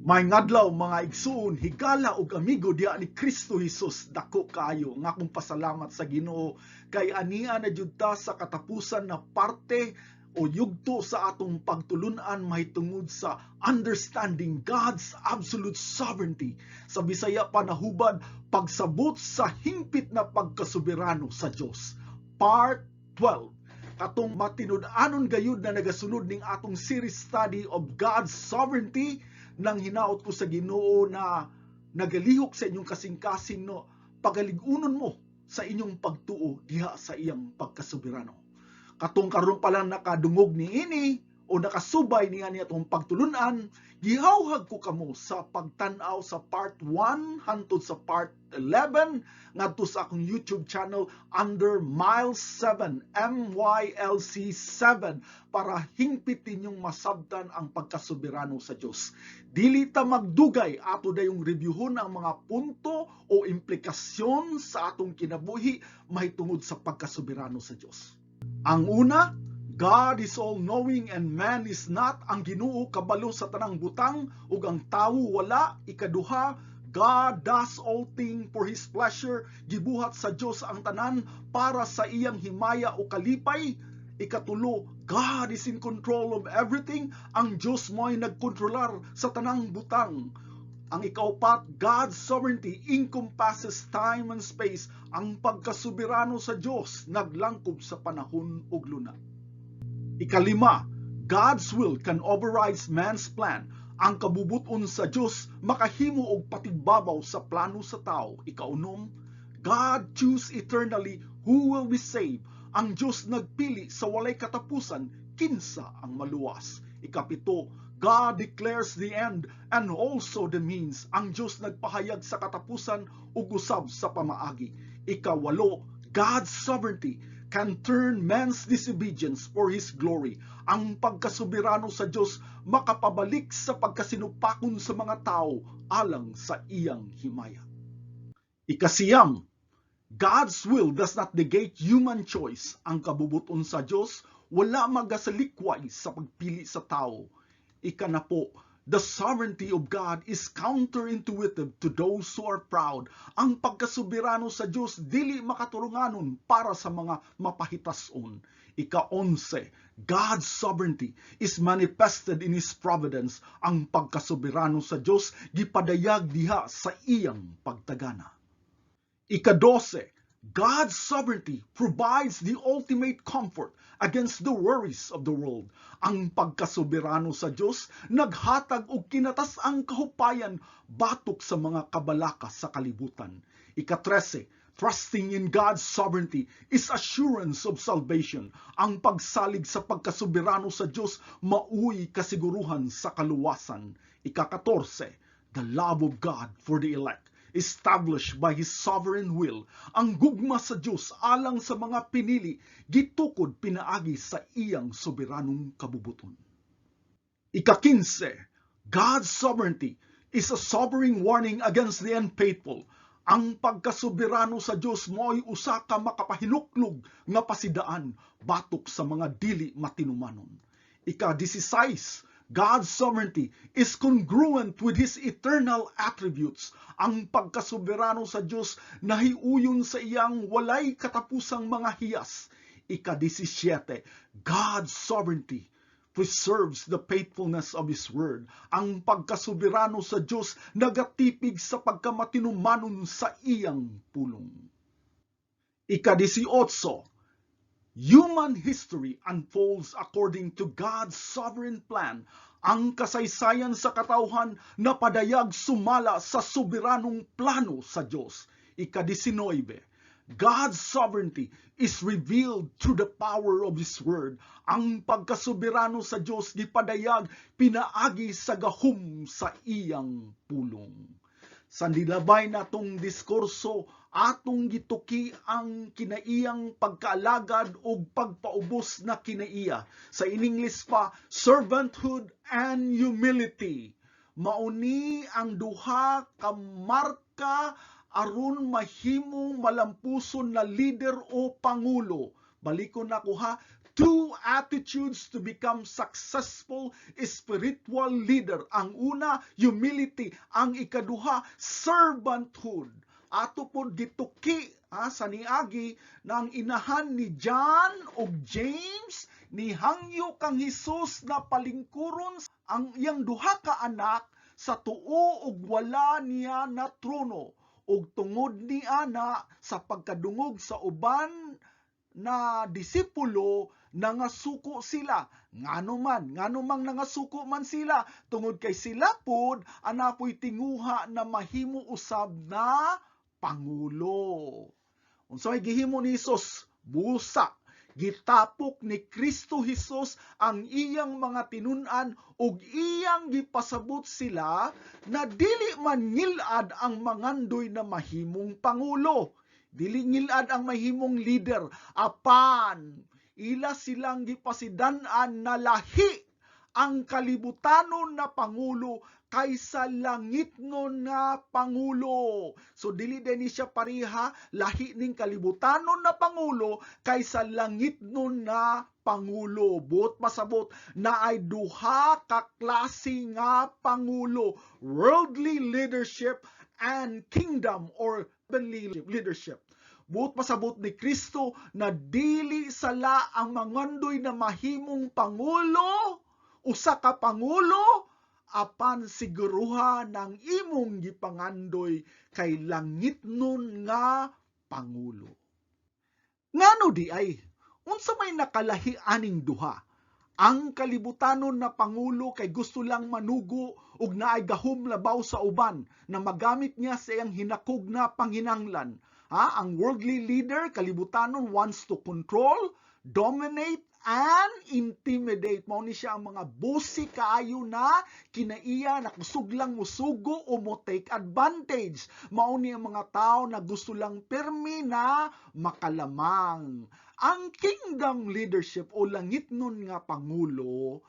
May ngadlaw mga igsuon, higala ug amigo diha ni Kristo Jesus, dako kaayo nga akong pasalamat sa Ginoo kay ania na jud ta sa katapusan na parte o yugto sa atong pagtulun-an mahitungod sa understanding God's absolute sovereignty. Sa Bisaya panahubad, pagsabot sa hingpit na pagkasoberano sa Dios. Part 12. Katong matinud-anon gayud na nagasunod ning atong series study of God's sovereignty, nang hinaot ko sa Ginoo na nagalihok sa inyong kasing-kasing no, pagaligunon mo sa inyong pagtuo diha sa iyang pagkasoberano. Katong karon pa lang nakadungog niini o nakasubay niya atong pagtulunan, gihawhag ko kamo sa pagtan-aw sa part 1 hangtod sa part 11 ngadto sa akong YouTube channel under Miles 7, MYLC 7, para hingpit ninyong masabtan ang pagkasoberano sa Dios. Dili ta magdugay, ato dayong reviewhon ang mga punto o implikasyon sa atong kinabuhi mahitungod sa pagkasoberano sa Dios. Ang una, God is all-knowing and man is not. Ang Ginoo kabalo sa tanang butang ug ang tawo wala. Ikaduha, God does all things for His pleasure. Gibuhat sa Dios ang tanan para sa iyang himaya o kalipay. Ikatulo, God is in control of everything. Ang Dios mo'y nagkontrolar sa tanang butang. Ang ikaupat, God's sovereignty encompasses time and space. Ang pagkasoberano sa Dios naglangkob sa panahon ug luna. Ikalima, God's will can override man's plan. Ang kabubuton sa Dios makahimo og patigbabaw sa plano sa tao. Ikaunom, God choose eternally who will be saved. Ang Dios nagpili sa walay katapusan kinsa ang maluwas. Ikapito, God declares the end and also the means. Ang Dios nagpahayag sa katapusan ug usab sa pamaagi. Ikawalo, God's sovereignty can turn man's disobedience for His glory. Ang pagkasoberano sa Dios makapabalik sa pagkasinupakon sa mga tao alang sa iyang himaya. Ikasiyam, God's will does not negate human choice. Ang kabubuton sa Dios wala magasalikway sa pagpili sa tao. Ikanapo, the sovereignty of God is counterintuitive to those who are proud. Ang pagkasoberano sa Dios dili makaturunganon para sa mga mapahitason. Ika-11, God's sovereignty is manifested in His providence. Ang pagkasoberano sa Dios gipadayag diha sa iyang pagtagana. Ika-12, God's sovereignty provides the ultimate comfort against the worries of the world. Ang pagkasoberano sa Dios naghatag og kinatas-ang kahupayan batok sa mga kabalaka sa kalibutan. Ika-13, trusting in God's sovereignty is assurance of salvation. Ang pagsalig sa pagkasoberano sa Dios mauy kasiguruhan sa kaluwasan. Ika-14, the love of God for the elect established by His sovereign will. Ang gugma sa Dios alang sa mga pinili gitukod pinaagi sa iyang soberanong kabubuton. Ika-15, God's sovereignty is a sobering warning against the unfaithful. Ang pagkasoberano sa Dios mo'y usa ka makapahinuklog nga pasidaan batok sa mga dili matinumanon. Ika-16, God's sovereignty is congruent with His eternal attributes. Ang pagkasoberano sa Dios nahiuyon sa iyang walay katapusang mga hiyas. Ika-17, God's sovereignty preserves the faithfulness of His word. Ang pagkasoberano sa Dios nagatipig sa pagkamatinumanon sa iyang pulong. Ika-18, human history unfolds according to God's sovereign plan. Ang kasaysayan sa katawhan napadayag sumala sa soberanong plano sa Dios. Ika-19, God's sovereignty is revealed through the power of His word. Ang pagkasoberano sa Dios gipadayag pinaagi sa gahom sa iyang pulong. Sa nilabay natong diskurso, atong gituki ang kinaiyang pagkaalagad o pagpaubos na kinaiya. Sa in-English pa, servanthood and humility. Mauni ang duha ka marka aron mahimong malampuson na leader o pangulo. Balikon ako ha, two attitudes to become successful spiritual leader. Ang una, humility. Ang ikaduha, servanthood. Ato po gituki sa niagi ng inahan ni John o James ni hangyo kang Hesus na palingkuron ang iyang duha ka anak sa tuo ug wala niya na trono ug tungod ni ana sa pagkadungog sa uban na disipulo nangasuko sila. Nganumang nangasuko man sila tungod kay sila pod anapoy tinguha na mahimo usab na pangulo. Unsay gihimo ni Hesus? Busa. Gitapok ni Kristo Hesus ang iyang mga tinun-an ug iyang gipasabot sila na dili man ngilad ang mangandoy na mahimong pangulo. Dili ngilad ang mahimong leader. Apan, ila silang gipasidan-an na lahi ang kalibutanon na pangulo kaysa langitnon nga pangulo. So dili din siya pariha, lahi ning kalibutanon na pangulo kaysa langitnon na pangulo. Buot pasabot na ay duha ka klase nga pangulo, worldly leadership and kingdom or heavenly leadership. Buot pasabot ni Kristo na dili sala ang mangandoy na mahimong pangulo, usa ka pangulo, apan siguruha ng imong gipangandoy kay langitnon nga pangulo. Ngano di ay, unsa may nakalahi aning duha? Ang kalibutanon na pangulo kay gusto lang manugo ug naay gahom labaw sa uban na magamit niya sa iyang hinakog na panginanglan. Ang worldly leader, kalibutanon, wants to control, dominate, and intimidate. Mao ni siya ang mga bossy kaayo na kinaiya na kusog lang musugo o mo take advantage. Mao ni ang mga tao na gusto lang permi na makalamang. Ang kingdom leadership o langitnon nga pangulo,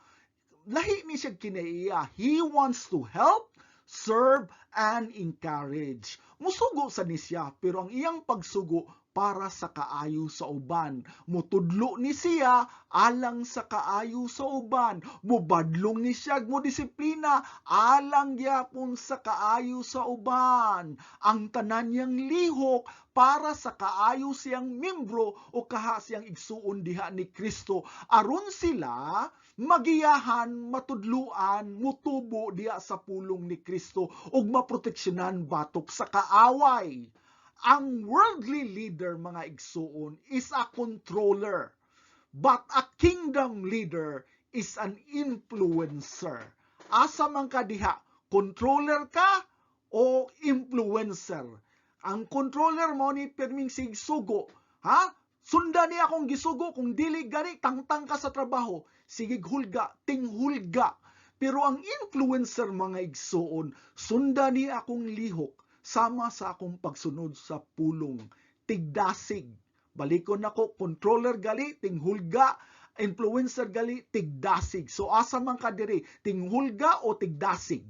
lahi ni siya kinaiya. He wants to help, serve, and encourage. Musugo sa ni siya, pero ang iyang pagsugo para sa kaayo sa uban. Mutudlo ni siya alang sa kaayo sa uban. Mubadlong ni siya mo disiplina alang gyapon sa kaayo sa uban. Ang tanan niyang lihok para sa kaayo siyang membro o kaha siyang igsuon diha ni Kristo. Aron sila magiyahan, matudluan, mutubo diha sa pulong ni Kristo ug maproteksyonan batok sa kaaway. Ang worldly leader, mga igsuon, is a controller. But a kingdom leader is an influencer. Asa man ka diha, controller ka o influencer? Ang controller mo ni perming sigsugo. Sundan niya akong gisugo, kung dili gani, tangtang ka sa trabaho. Sige hulga, tinghulga. Pero ang influencer, mga igsuon, sundan niya akong lihok sama sa akong pagsunod sa pulong. Tigdasig. Balikon ako, controller gali, tinghulga, influencer gali, tigdasig. So asa man ka diri, tinghulga o tigdasig?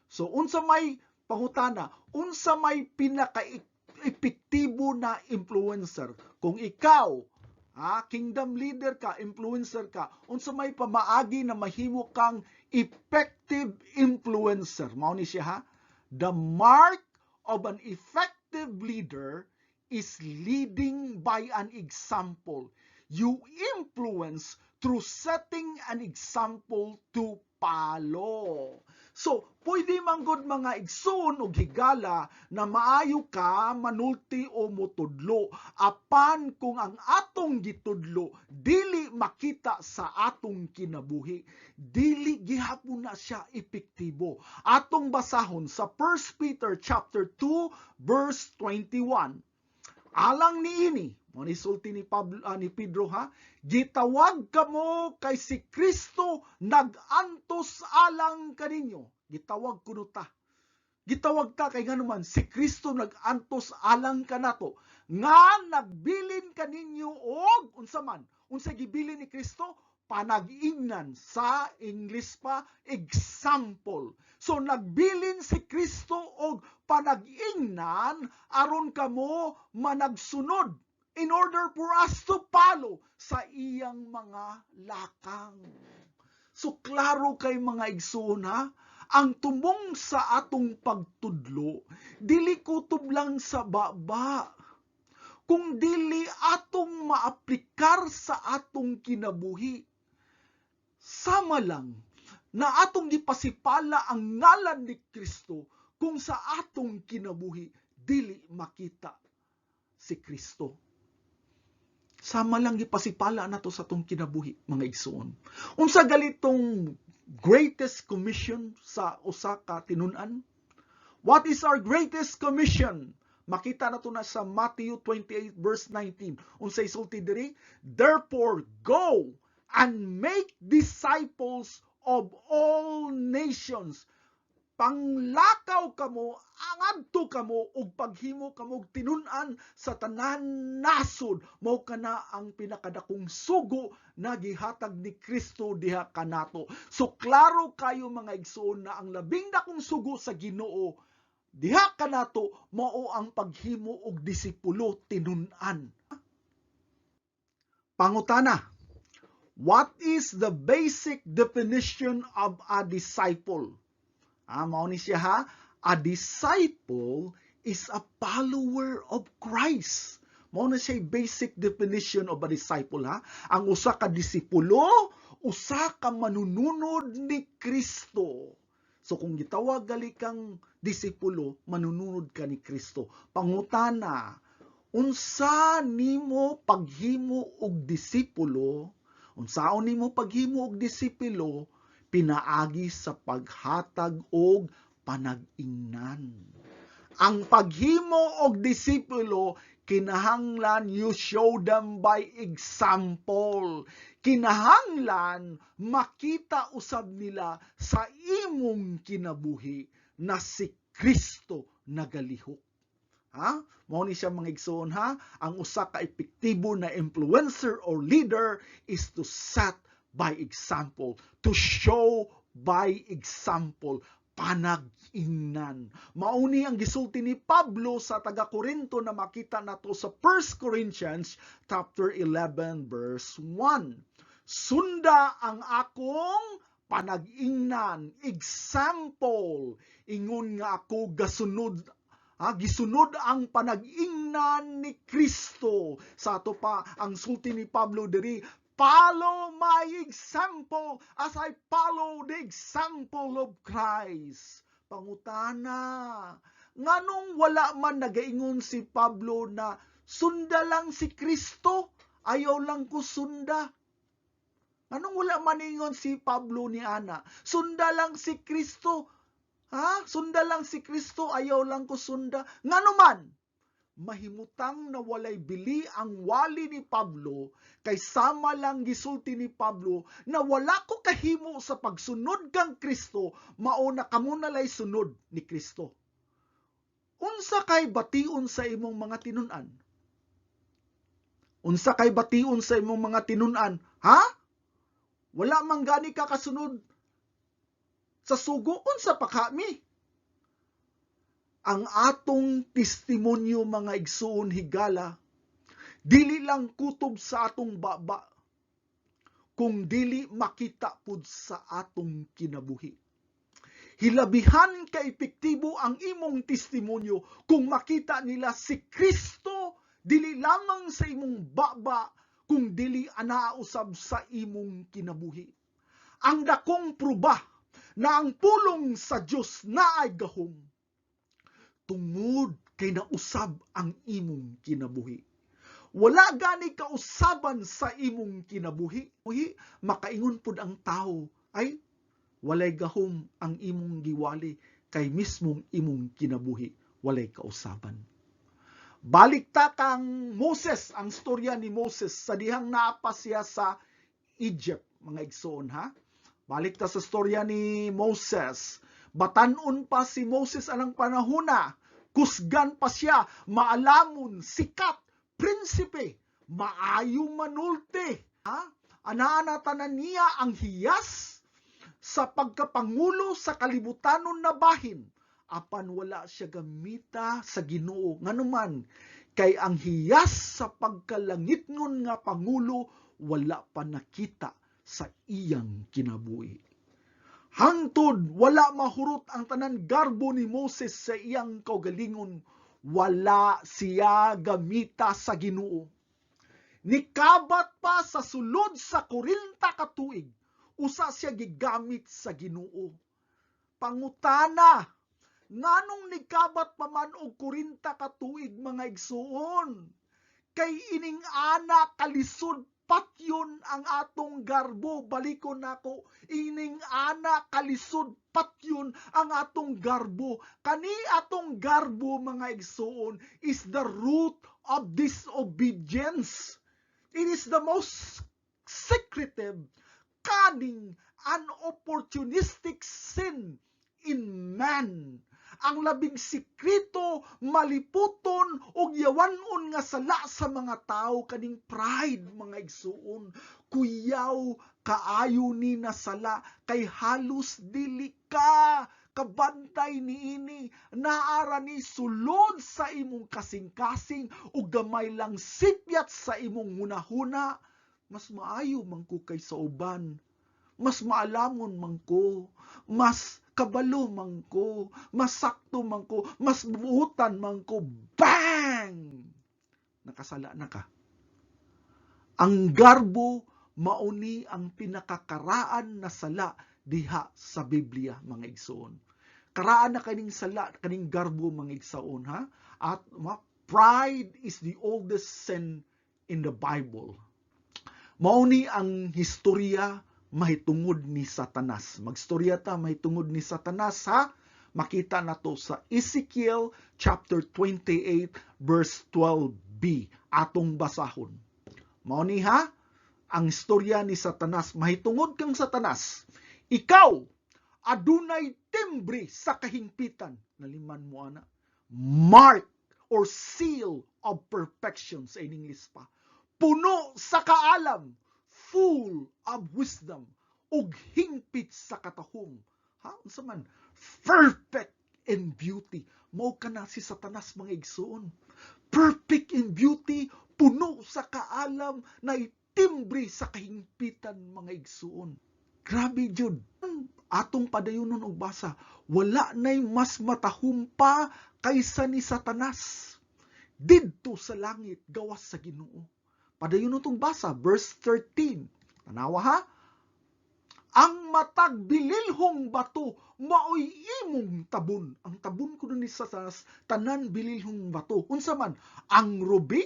So unsa may pangutana, unsa may pinaka-epektibo na influencer? Kung ikaw, kingdom leader ka, influencer ka, unsa may pamaagi na mahimo kang effective influencer? Mao ni siya The mark of an effective leader is leading by an example. You influence through setting an example to follow. So, pwede manggod mga igsoon o higala na maayo ka manulti o mutudlo. Apan kung ang atong gitudlo, dili makita sa atong kinabuhi, dili gihapon na siya epektibo. Atong basahon sa 1 Peter chapter 2 verse 21. Alang niini, manisulti ni Pedro gitawag kamo kay si Kristo nagantos alang kaninyo. Gitawag kuno ta. Gitawag ta kay nganuman si Kristo nagantos alang kanato nga nagbilin kaninyo og unsa man. Unsa gibilin ni Kristo? Panag-ingnan, sa English pa example. So nagbilin si Kristo og panag-ingnan aron kamo managsunod in order for us to follow sa iyang mga lakang. So klaro kay mga igsoon ha, ang tumong sa atong pagtudlo, dili kutob lang sa baba, kung dili atong maaplikar sa atong kinabuhi. Sama lang na atong gipasipala ang ngalan ni Kristo kung sa atong kinabuhi dili makita si Kristo. Sama lang gipasipala nato sa atong kinabuhi, mga igsoon. Unsa galitong greatest commission sa usa ka tinun-an? What is our greatest commission? Makita nato na sa Matthew 28 verse 19. Unsay sulti diri? Therefore go and make disciples of all nations. Panglakaw kamo, angadto kamo, ug paghimo kamo tinun-an sa tanan nasod. Mao kana ang pinakadakong sugo na gihatag ni Kristo diha kanato. So klaro kayo mga igsoon na ang labing dakong sugo sa Ginoo diha kanato mao ang paghimo og disipulo tinun-an. Pangutana, what is the basic definition of a disciple? Mao ni siya ha, a disciple is a follower of Christ. Mao na siya basic definition of a disciple ha. Ang usa ka disipulo, usa ka manununod ni Kristo. So kung gitawag gali kang disipulo, manununod ka ni Kristo. Pangutana, unsa nimo paghimo og disipulo? Unsaon nimo paghimo og disipulo? Pinaagi sa paghatag og panag-ingnan. Ang paghimo og disipulo, kinahanglan you show them by example. Kinahanglan makita usab nila sa imong kinabuhi na si Kristo nagalihok. Mao ni siya mga igsoon ha, ang usa ka epektibo na influencer or leader is to set by example, to show by example, panag-ingnan. Mauni ang gisulti ni Pablo sa taga-Korinto na makita nato sa 1 Corinthians chapter 11 verse 1. Sunda ang akong panag-ingnan, example, ingon nga ako gisunod ang panag-ingnan ni Kristo. Sa ato pa ang sulti ni Pablo diri, follow my example as I follow the example of Christ. Pangutana, nganong wala man nagaingon si Pablo na sunda lang si Kristo, ayaw lang ko sunda? Nganong wala man ingon si Pablo ni ana, sunda lang si Kristo, sunda lang si Kristo, ayaw lang ko sunda? Ngano man? Mahimutang na walay bili ang wali ni Pablo, kay sama lang gisulti ni Pablo na wala ko kahimo sa pagsunod kang Kristo, mao na kamo nalay sunod ni Kristo. Unsa kay bation sa imong mga tinun-an? Unsa kay bation sa imong mga tinun-an? Wala man gani ka kasunod sa sugo, unsa pa kami? Ang atong testimonyo mga igsoon higala, dili lang kutob sa atong baba, kung dili makita pud sa atong kinabuhi. Hilabihan ka epektibo ang imong testimonyo kung makita nila si Kristo, dili lamang sa imong baba, kung dili anaa usab sa imong kinabuhi. Ang dakong pruba na ang pulong sa Dios naay gahom, tungod kay nausab ang imong kinabuhi. Wala gani kausaban sa imong kinabuhi. Makaingon pud ang tao, ay walay gahom ang imong giwali, kay mismong imong kinabuhi walay kausaban. Balik ta kang Moses, ang storya ni Moses sa dihang naapa siya sa Egypt, mga igsoon ha. Balik ta sa storya ni Moses. Batanon pa si Moses anang panahuna, kusgan pa siya, maalamon, sikat, prinsipe, maayo manulti. Anaanatanan niya ang hiyas sa pagkapangulo sa kalibutanon na bahin. Apan wala siya gamita sa Ginoo. Nganuman, kay ang hiyas sa pagkalangitngon nga pangulo wala pa nakita sa iyang kinabuhi. Hangtod wala mahurot ang tanan garbo ni Moses sa iyang kaugalingon, wala siya gamita sa Ginoo. Nikabat pa sa sulod sa 40 ka tuig, usa siya gigamit sa Ginoo. Pangutana, nganong nikabat pa man og 40 ka tuig mga igsuon? Kay ining ana kalisod patyon ang atong garbo. Balikon nako, ining ana kalisod patyon ang atong garbo. Kani atong garbo mga igsuon is the root of disobedience. It is the most secretive, cunning, and opportunistic sin in man. Ang labing sikrito, maliputon o yawanon nga sala sa mga tao, kaning pride mga igsuon. Kuyaw kaayo ni nasala kay halos dili ka kabantay niini, naara ni sulod sa imong kasing-kasing ug gamay lang sipyat sa imong hunahuna. Mas maayo man ko kay sa uban, mas maalamon man ko, mas kabalo man ko, mas sakto man ko, mas buutan man ko. Bang! Nakasala na ka. Ang garbo mauni ang pinakakaraan na sala diha sa Biblia mga igsoon. Karaan na kaning sala, kaning garbo mga igsoon ha. At pride is the oldest sin in the Bible. Mauni ang historya mahitungod ni Satanas. Magstorya ta mahitungod ni Satanas ha. Makita na to sa Ezekiel chapter 28 verse 12b. Atong basahon. Mauni ha, ang istorya ni Satanas. Mahitungod kang Satanas, ikaw adunay timbre sa kahingpitan. Naliman mo ana. Mark or seal of perfection sa English pa. Puno sa kaalam, full of wisdom, ug hingpit sa katahom. Ha? Unsa man? Perfect in beauty. Mao kana si Satanas mga igsoon. Perfect in beauty, puno sa kaalam, na timbre sa kahingpitan mga igsoon. Grabe jud. Atong padayonon og basa, wala nay mas matahom pa kaysa ni Satanas. Didto sa langit gawas sa Ginoo. Padayon itong basa, verse 13. Tanawa ha? Ang matag bililhong bato, maoy imong tabon. Ang tabon ko ni Satanas, tanan bililhong bato. Unsa man? Ang ruby,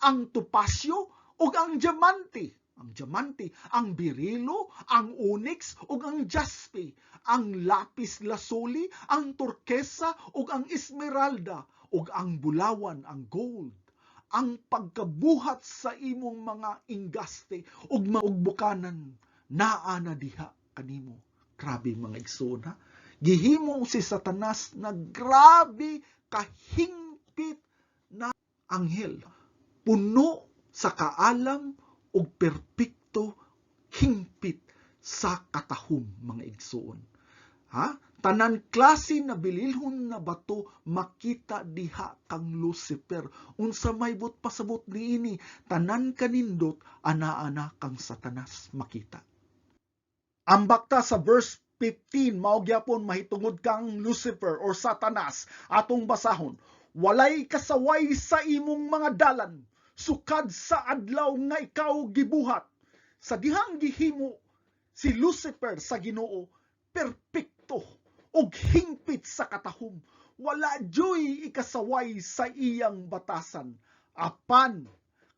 ang topasyo, ug ang diamante. Ang diamante, ang berilo, ang onyx, ug ang jaspe. Ang lapis lazuli, ang turkesa, ug ang esmeralda, ug ang bulawan, ang gold. Ang pagkabuhat sa imong mga inggaste ug maugbukanan naa na diha kanimo. Grabe mga igsoon ha. Gihimo si Satanas na grabe kahingpit na anghel. Puno sa kaalam ug perpekto hingpit sa katahom mga igsoon. Ha? Tanan klase na bililhon na bato makita diha kang Lucifer. Unsa may but pasabot niini, tanan kanindot ana-ana kang Satanas makita. Ambak ta sa verse 15, mao gyapon mahitungod kang Lucifer or Satanas. Atong basahon, walay kasaway sa imong mga dalan, sukad sa adlaw nga ikaw gibuhat. Sa dihang gihimo si Lucifer sa Ginoo, perpekto ug hingpit sa katahom, wala joy ikasaway sa iyang batasan. Apan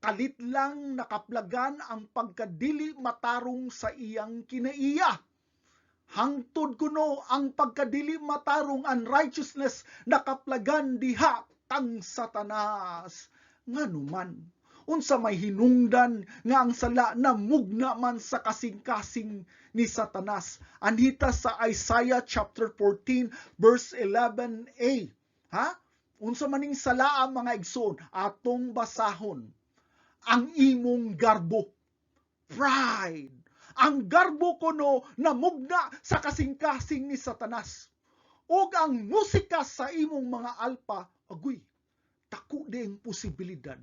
kalit lang nakaplagan ang pagkadili matarong sa iyang kinaiya. Hangtod kuno ang pagkadili matarong unrighteousness nakaplagan diha kang Satanas. Nganuman, unsa may hinungdan nga ang sala na mugna man sa kasing-kasing ni Satanas. Anhita sa Isaiah chapter 14 verse 11a. Ha? Unsa maning sala ang mga igsoon, atong basahon. Ang imong garbo, pride. Ang garbo kuno na mugna sa kasing-kasing ni Satanas. Ug ang musika sa imong mga alpa, agoy, Dako di ang posibilidad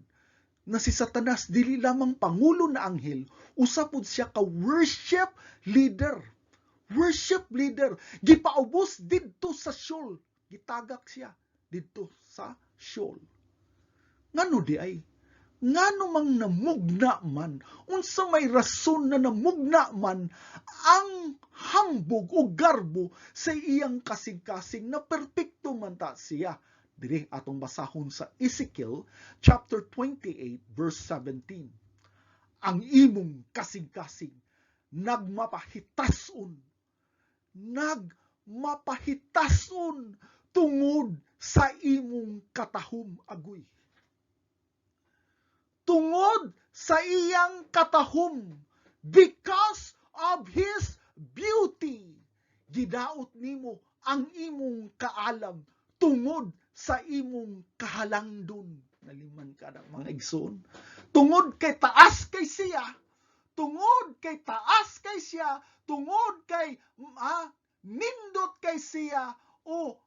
na si Satanas dili lamang pangulo na anghel, usapod siya ka worship leader. Worship leader. Gipaubos didto sa Sheol. Gitagak siya didto sa Sheol. Ngano di ay? Ngano mang namugna man, unsa may rason na namugna man ang hambog o garbo sa iyang kasing-kasing na perpekto man ta siya. Dire atong basahon sa Ezekiel chapter 28 verse 17. Ang imong kasing-kasing nagmapahitason tungod sa imong katahom agoy. Tungod sa iyang katahom, because of his beauty, gidaot nimo ang imong kaalam tungod sa imong kahalangdon. Naliman ka ng mga igsoon. Tungod kay taas kay siya, tungod kay nindot kay siya, o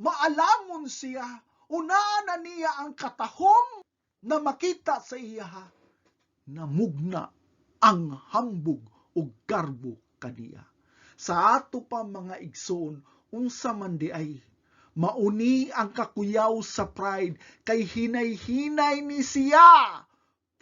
maalamon siya, unaan na niya ang katahom na makita sa iya, namugna ang hambog o garbo kaniya. Sa ato pa mga igsoon, unsa man di ay, mauni ang kakuyaw sa pride, kay hinay-hinay ni siya.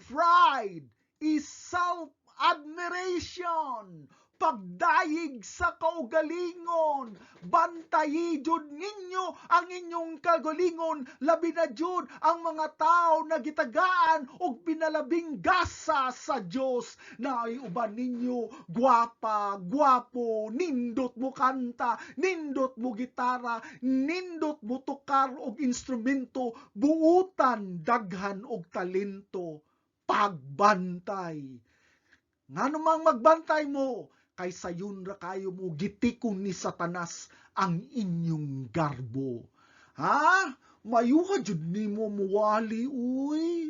Pride is self-admiration, pagdayig sa kaugalingon. Bantayi jud ninyo ang inyong kaugalingon, labi na jud ang mga tao na gitagaan og pinalabing gasa sa Dios. Na ay uban ninyo gwapa, gwapo, nindot mo kanta, nindot mo gitara, nindot mo tukar og instrumento, buutan daghan og talento. Pagbantay. Ngano mang magbantay mo, kay sayon ra kayo mo gitikon ni Satanas ang inyong garbo. Mayuha jud nimo muwali uy.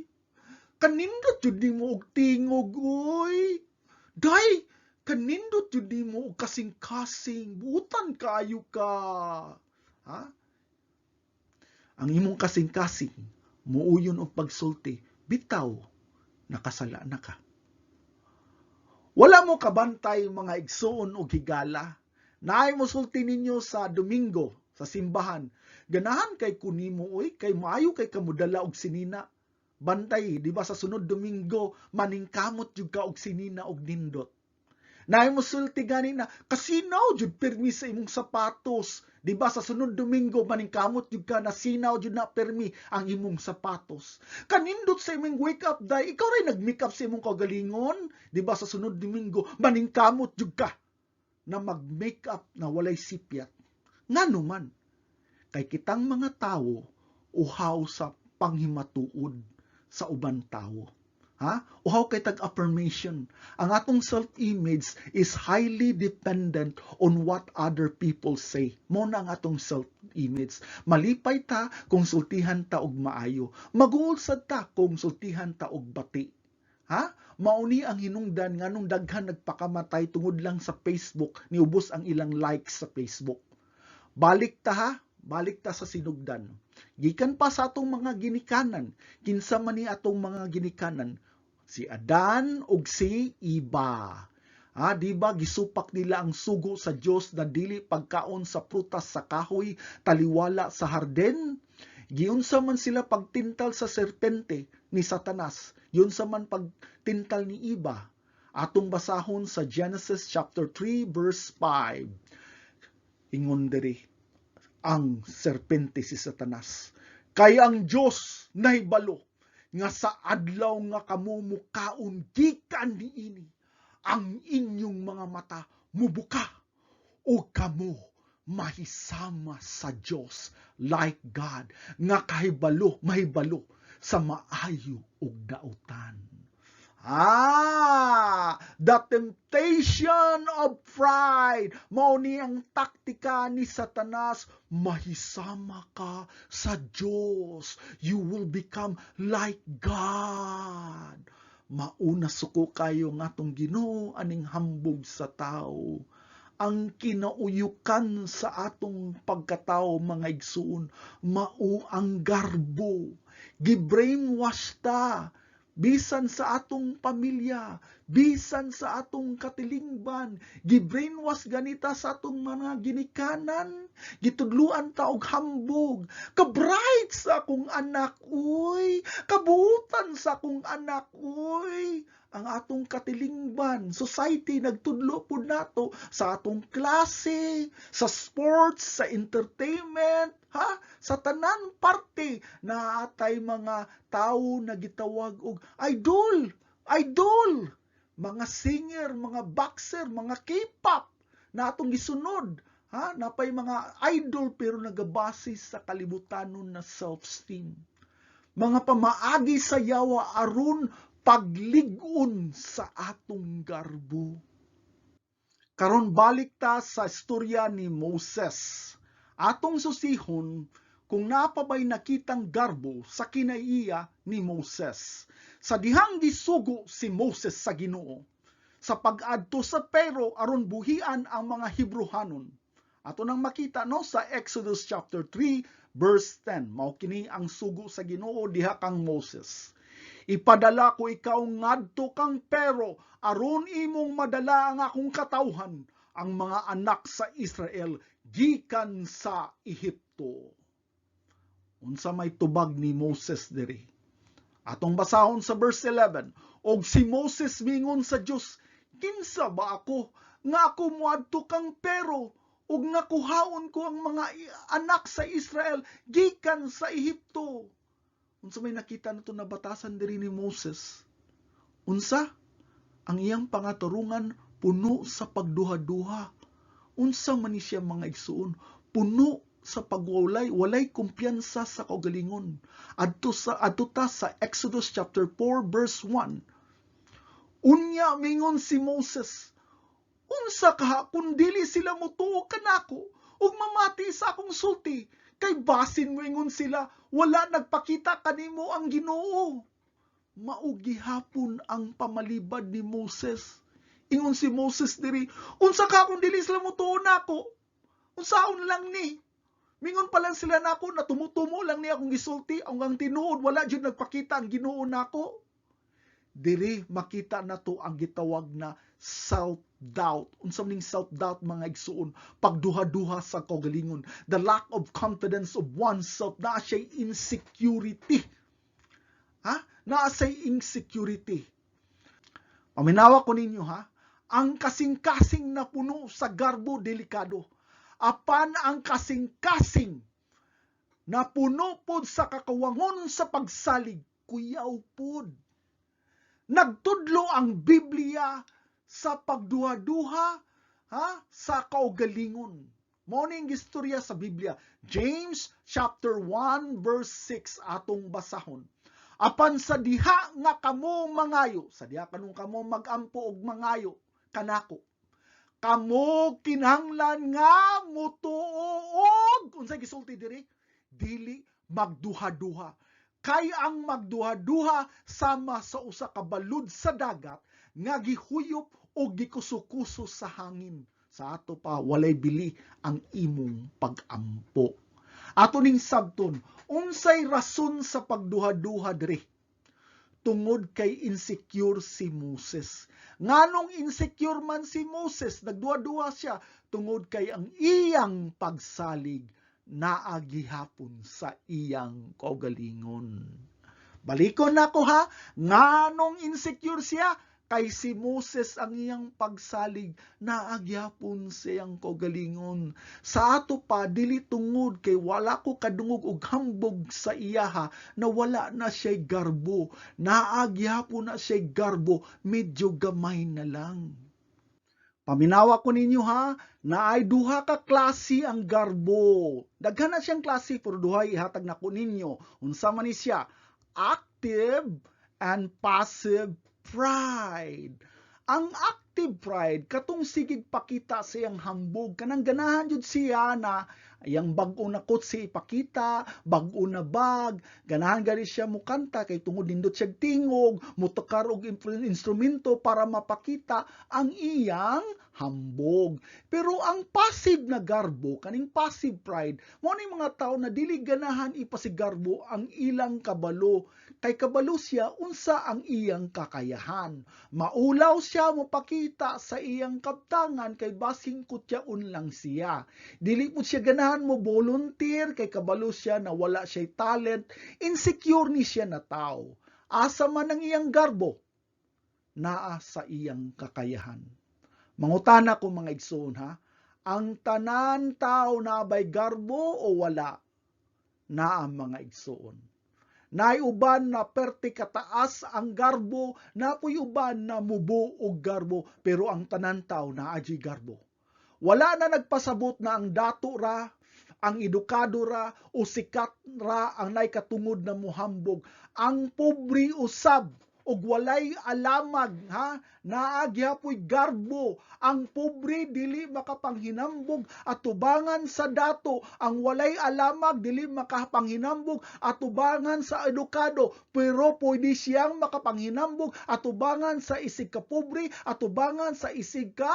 Kanindot jud nimo og tingog uy. Day kanindot jud nimo og kasing-kasing, buutan kayo ka. Ang imong kasing-kasing muuyon og pagsulti, bitaw nakasala na ka. Wala mo kabantay mga igsoon o higala. Naay mo sulti ninyo sa Domingo, sa simbahan. Ganahan kay kunimo oy, kay maayo kay kamudala og sinina. Bantay, di ba sa sunod Domingo, maningkamot jud ka og sinina og nindot. Naay mo sulti gani na, kasinaw jud permi sa imong sapatos. Di ba sa sunod Domingo, maningkamot jud ka na sinaw jud na permi ang imong sapatos. Kanindot sa imong wake up day, ikaw ray nag-make up sa imong kagalingon. Di ba sa sunod Domingo, maningkamot jud ka na mag-make up na walay sipyat. Ngano man, kay kitang mga tao uhaw sa panghimatuod sa uban tao. Uhaw kay tag-affirmation. Ang atong self-image is highly dependent on what other people say. Mo na ang atong self-image. Malipay ta kung sultihan ta og maayo. Mag-uulsad ta kung sultihan ta og bati. Mauni ang hinungdan nganong daghan nagpakamatay tungod lang sa Facebook, niubos ang ilang likes sa Facebook. Balik ta sa sinugdan. Gikan pa sa atong mga ginikanan. Kinsa man ni atong mga ginikanan? Si Adan ug si Eva. Di ba gisupak nila ang sugo sa Dios na dili pagkaon sa prutas sa kahoy, taliwala sa harden? Giunsa man sila pagtintal sa serpente ni Satanas, yunsa man pagtintal ni Eva. Atong basahon sa Genesis chapter 3 verse 5. Ingon diri ang serpente si Satanas. Kay ang Dios nahibalo nga sa adlaw nga kamo mukaon gikan niini, ang inyong mga mata mubuka o kamo mahisama sa Dios like God nga mahibalo sa maayo ug dautan. The temptation of pride. Mao ni ang taktika ni Satanas. Mahisama ka sa Diyos. You will become like God. Mauna suko kayo nga tong Ginoo aning hambog sa tao. ang kinauyukan sa atong pagkatao mga igsoon, mao ang garbo. Gibrainwash ta bisan sa atong pamilya, bisan sa atong katilingban, gibrainwash ganita sa atong mga ginikanan, gitudluan ta og hambog. Ka-bright sa akong anak, uy, kabuutan sa akong anak, uy. Ang atong katilingban, society nagtudlo pud nato sa atong klase, sa sports, sa entertainment, ha? Sa tanan parte na atay mga tao na gitawag og idol, idol, mga singer, mga boxer, mga K-pop na atong gisunod, ha? Napay mga idol pero nagabase sa kalibutanon na self-esteem. Mga pamaagi sa yawa aron paglig-on sa atong garbo. Karon balik ta sa istorya ni Moses. Atong susihon kung napabay nakitang garbo sa kinaiya ni Moses. Sa dihang gisugo si Moses sa Ginoo, sa pag-adto sa Pero aron buhian ang mga Hebrehanon. Ato nang makita no sa Exodus chapter 3 verse 10. Mao kini ang sugo sa Ginoo diha kang Moses. Ipadala ko ikaw ngadto kang Pero aron imong madala ang akong katawhan, ang mga anak sa Israel gikan sa Ehipto. Unsa may tubag ni Moses diri? Atong basahon sa verse 11. Og si Moses mingon sa Dios, kinsa ba ako nga ako moadto kang Pero ug nakuhaon ko ang mga anak sa Israel gikan sa Ehipto? Unsa may nakita nato na batasan diri ni Moses? Unsa? Ang iyang pangaturungan puno sa pagduha-duha. Unsa man ni siya mga igsuon? Puno sa walay kumpiyansa sa kaugalingon. Adto ta sa Exodus chapter 4 verse 1. Unya mingon si Moses, unsa ka kun dili sila motuo kanako ug mamati sa akong sulti? Kay basin mo ingon sila, wala nagpakita kanimo ang Ginoo. Maugi hapon ang pamalibad ni Moses. Ingon si Moses diri, unsa ka kung dili sila motuo nako? Unsaon lang ni? Mingon pa lang sila nako na tumutumo lang ni akong gisulti, ang tinuod wala jud nagpakita ang Ginoo nako. Diri makita nato ang gitawag na self-doubt. Unsa ning self-doubt mga igsuon? Pagduha-duha sa kaugalingon. The lack of confidence of oneself. Naa siya insecurity. Ha? Naa siya insecurity. Paminawa ko ninyo ha. Ang kasing-kasing na puno sa garbo delikado. Apan ang kasing-kasing na puno pod sa kakawangon sa pagsalig, kuyaw pod. Nagtudlo ang Biblia sa pagduha-duha sa kaugalingon. Mao ning istorya sa Biblia. James chapter 1 verse 6 atong basahon. Apan sa diha nga kamo mangayo, sa diha kanung kamo magampo og mangayo kanako, kamo kinahanglan nga mutuo og unsay gisulti diri? Dili magduha-duha. Kay ang magduha-duha sama sa usa ka balud sa dagat nga gihuyop o gikusukuso sa hangin. Sa ato pa walay bili ang imong pag-ampo. Ato ning sabton, unsay rason sa pagduha-duha diri? Tungod kay insecure si Moses. Nganong insecure man si Moses, nagduha-duha siya tungod kay ang iyang pagsalig naagihapon sa iyang kaugalingon. Balikon nako ha, nganong insecure siya? Kay si Moses ang iyang pagsalig naagihapon sa iyang kaugalingon. Sa ato pa, dili tungod kay wala ko kadungog og hambog sa iyaha na wala na siya'y garbo. Naagihapon na siya'y garbo, medyo gamay na lang. Paminawa ko ninyo ha, na ay duha ka klase ang garbo. Daghan na siyang klase pero duha ihatag na ko ninyo. Unsa man ni siya? Active and passive pride. Ang active pride katong sigig pakita sa iyang hambog, kanang ganahan jud siya na yang bag-o na kotse ipakita, bag-o na bag, ganahan gali siya mukanta kay tungod nindot siya tingog, mutakar og instrumento para mapakita ang iyang hambog. Pero ang passive na garbo, kaning passive pride, mo ni mga tao na dili ganahan ipasigarbo ang ilang kabalo. Kay kabalo siya unsa ang iyang kakayahan. Maulaw siya mopakita sa iyang kabtangan kay basing kutyaon lang siya. Dili po siya ganahan mo volunteer kay kabalo siya na wala siya talent, insecure ni siya na tao. Asa man ang iyang garbo, naa sa iyang kakayahan. Mangutana ko mga igsoon ha, ang tanan tao na bay garbo o wala? Naa mga igsoon. Naay uban na perti kataas ang garbo, napoy uban na mubo og garbo, pero ang tanan tao naa di garbo. Wala na nagpasabot na ang dato ra, ang edukado ra o sikat ra ang nay katungod na muhambog. Ang pobre usab og walay alamag ha, naa gihapon garbo. Ang pobre dili makapanghinambog atubangan sa dato, ang walay alamag dili makapanghinambog atubangan sa edukado, pero pwede siyang makapanghinambog atubangan sa isig ka pobre, atubangan sa isig ka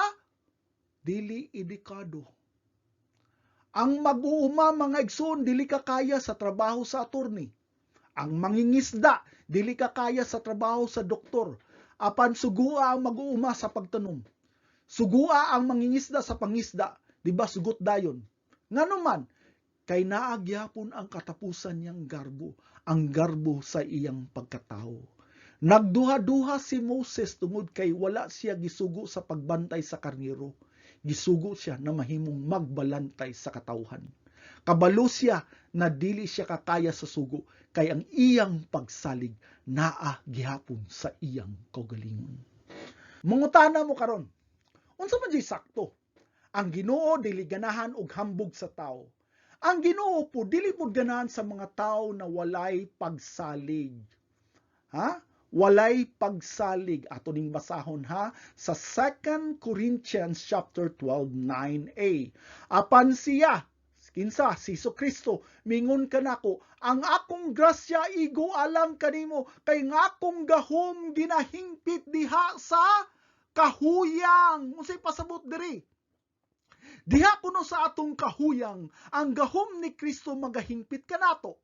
dili edukado. Ang mag-uuma mga igsoon dili ka kaya sa trabaho sa attorney. Ang mangingisda dili ka kaya sa trabaho sa doktor. Apan sugua ang mag-uuma sa pagtanom. Sugua ang mangingisda sa pangisda, di ba sugot dayon. Nganuman kay naa gyapon ang katapusan niyang garbo, ang garbo sa iyang pagkatao. Nagduha-duha si Moses tungod kay wala siya gisugo sa pagbantay sa karnero. Gisugo siya na mahimong magbalantay sa katawhan. Kabalo siya na dili siya kakaya sa sugo, kay ang iyang pagsalig naa gihapon sa iyang kaugalingon. Mangutana mo karon, unsa man di sakto? Ang Ginoo dili ganahan og hambog sa tao. Ang Ginoo po dili pud ganahan sa mga tao na walay pagsalig. Ha? Walay pagsalig. Ato ning basahon ha sa 2 Corinthians chapter 12:9a. Apan siya kinsa si Kristo mingon kanako, ang akong grasya igo alang kanimo kay nga akong gahom ginahingpit diha sa kahuyang. Unsay pasabot diri? Diha kuno sa atong kahuyang, ang gahom ni Kristo magahingpit kanato.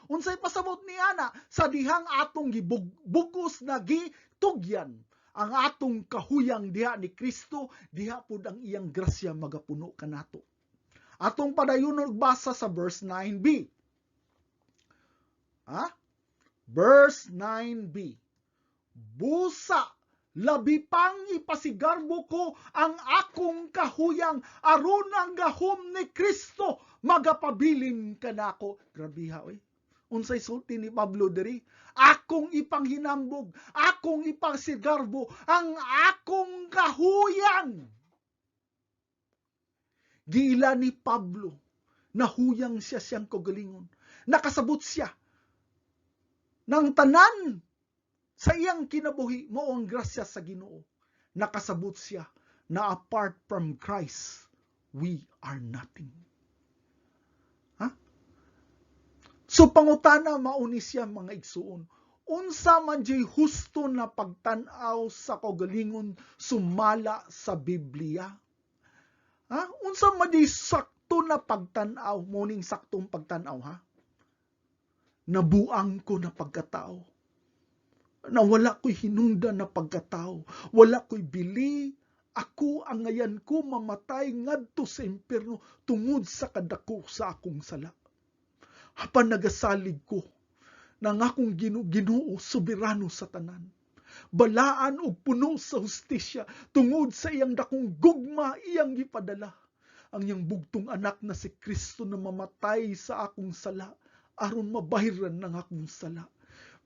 Unsay pasabot ni ana sa dihang atong gibugos na gitugyan, ang atong kahuyang diha ni Kristo, diha pud ang iyang grasya magapuno kanato. Atong padayon og basa sa verse 9b. Ha? Verse 9b. Busa labi pang ipasigarbo ko ang akong kahuyang aron ang gahom ni Kristo magapabilin kanako. Grabe ha oy. Unsay sulti ni Pablo diri? Akong ipanghinambog, akong ipasigarbo ang akong kahuyang. Giila ni Pablo, nahuyang siya siyang kaugalingon. Nakasabot siya ng tanan sa iyang kinabuhi mao ang grasya sa Ginoo. Nakasabot siya na apart from Christ, we are nothing. Ha? So pangutana mauni siya mga igsuon. Unsa man jay husto na pagtan-aw sa kaugalingon sumala sa Biblia? Ha? Unsa man di sakto na pagtan-aw, morning saktong pagtan-aw ha? Nabuang ko na pagkatao. Na wala ko'y hinungdan na pagkatao. Wala ko'y bili. Ako ang ngayan ko mamatay ngadto sa impierno tungod sa kadako sa akong sala. Hapan nagasalig ko nang akong Ginoo soberano sa tanan. Balaan og puno sa hustisya tungod sa iyang dakong gugma iyang gipadala ang iyang bugtong anak na si Kristo na mamatay sa akong sala aron mabahiran ng akong sala.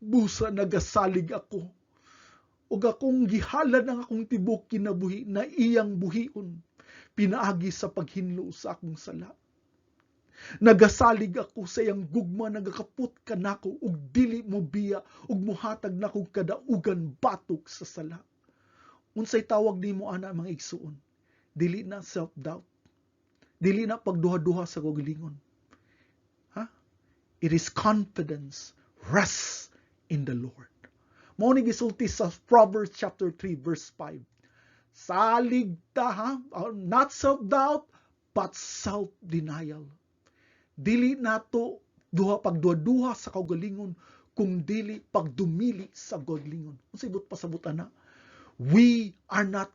Busa nagasalig ako ug akong gihalad ang akong tibok kinabuhi na iyang buhion pinaagi sa paghinlo sa akong sala. Nagasalig ako sa iyang gugma nagakaput kanako ug dili mo biya ug muhatag nako kadaugan batok sa sala. Unsay tawag nimo ana mga igsuon? Dili na self-doubt. Dili na pagduha-duha sa kaugalingon. Ha? It is confidence, rest in the Lord. Mao ni gisulti sa Proverbs chapter 3 verse 5. Salig ta ha, not self-doubt, but self-denial. Dili nato pagduha-duha sa kaugalingon, kung dili pagdumili sa kaugalingon. Unsay pasabutan na? We are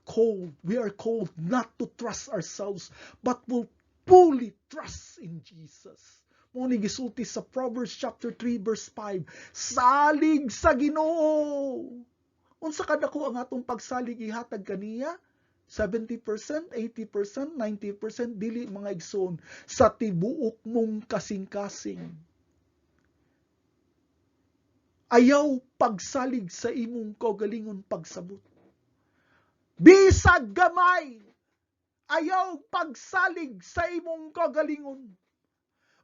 called not to trust ourselves, but will fully trust in Jesus. Mo ni gisulti sa Proverbs chapter 3 verse 5, salig sa Ginoo. Unsa kadako ang atong pagsalig ihatag kaniya? 70%, 80%, 90%, dili mga igsoon, sa tibuok mong kasing-kasing. Ayaw pagsalig sa imong kaugalingon pagsabot. Bisag gamay, ayaw pagsalig sa imong kaugalingon.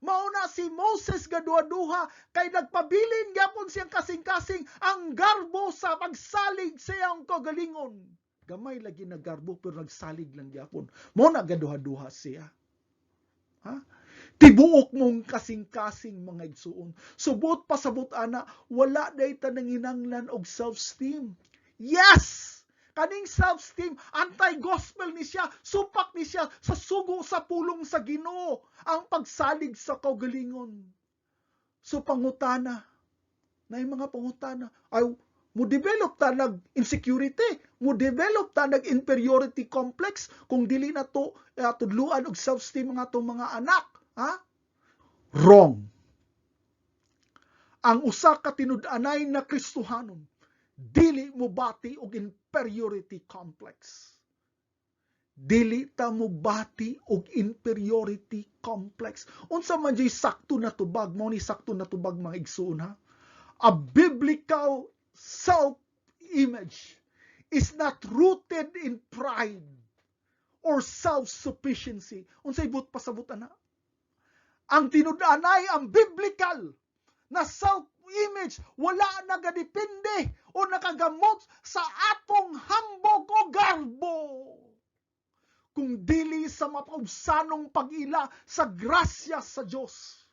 Mauna si Moses gaduha-duha kay nagpabilin gyapon siyang kasing-kasing ang garbo sa pagsalig sa iyang kaugalingon. Gamay lagi na garbo pero nagsalig lang gyapon. Mao na gaduha-duha siya. Ha? Tibuok mong kasing-kasing mga igsuon. Subot pasabot ana, wala day ta nanginanglan og self-esteem. Yes! Kaning self-esteem, anti-gospel ni siya, supak ni siya sa sugo sa pulong sa Ginoo, ang pagsalig sa kaugalingon. So pangutana, na yung mga pangutana, ay mo develop ta nag-insecurity, mo develop ta nag-inferiority complex, kung dili na to tudluan og self-esteem mga to mga anak. Ha? Wrong. Ang usa ka tinud-anay na Kristohanon, dili mo bati og inferiority complex. Dili ta mo bati og inferiority complex. Unsa man jay sakto na tubag, mao ni sakto na tubag mga igsoon ha. A biblical self-image is not rooted in pride or self-sufficiency. Unsay pasabot ana? Ang tinud-anay, ang biblical na self-image, wala nagadepende o nakagamot sa atong hambog o garbo. Kung dili sa mapaubsanong pag-ila sa grasya sa Diyos.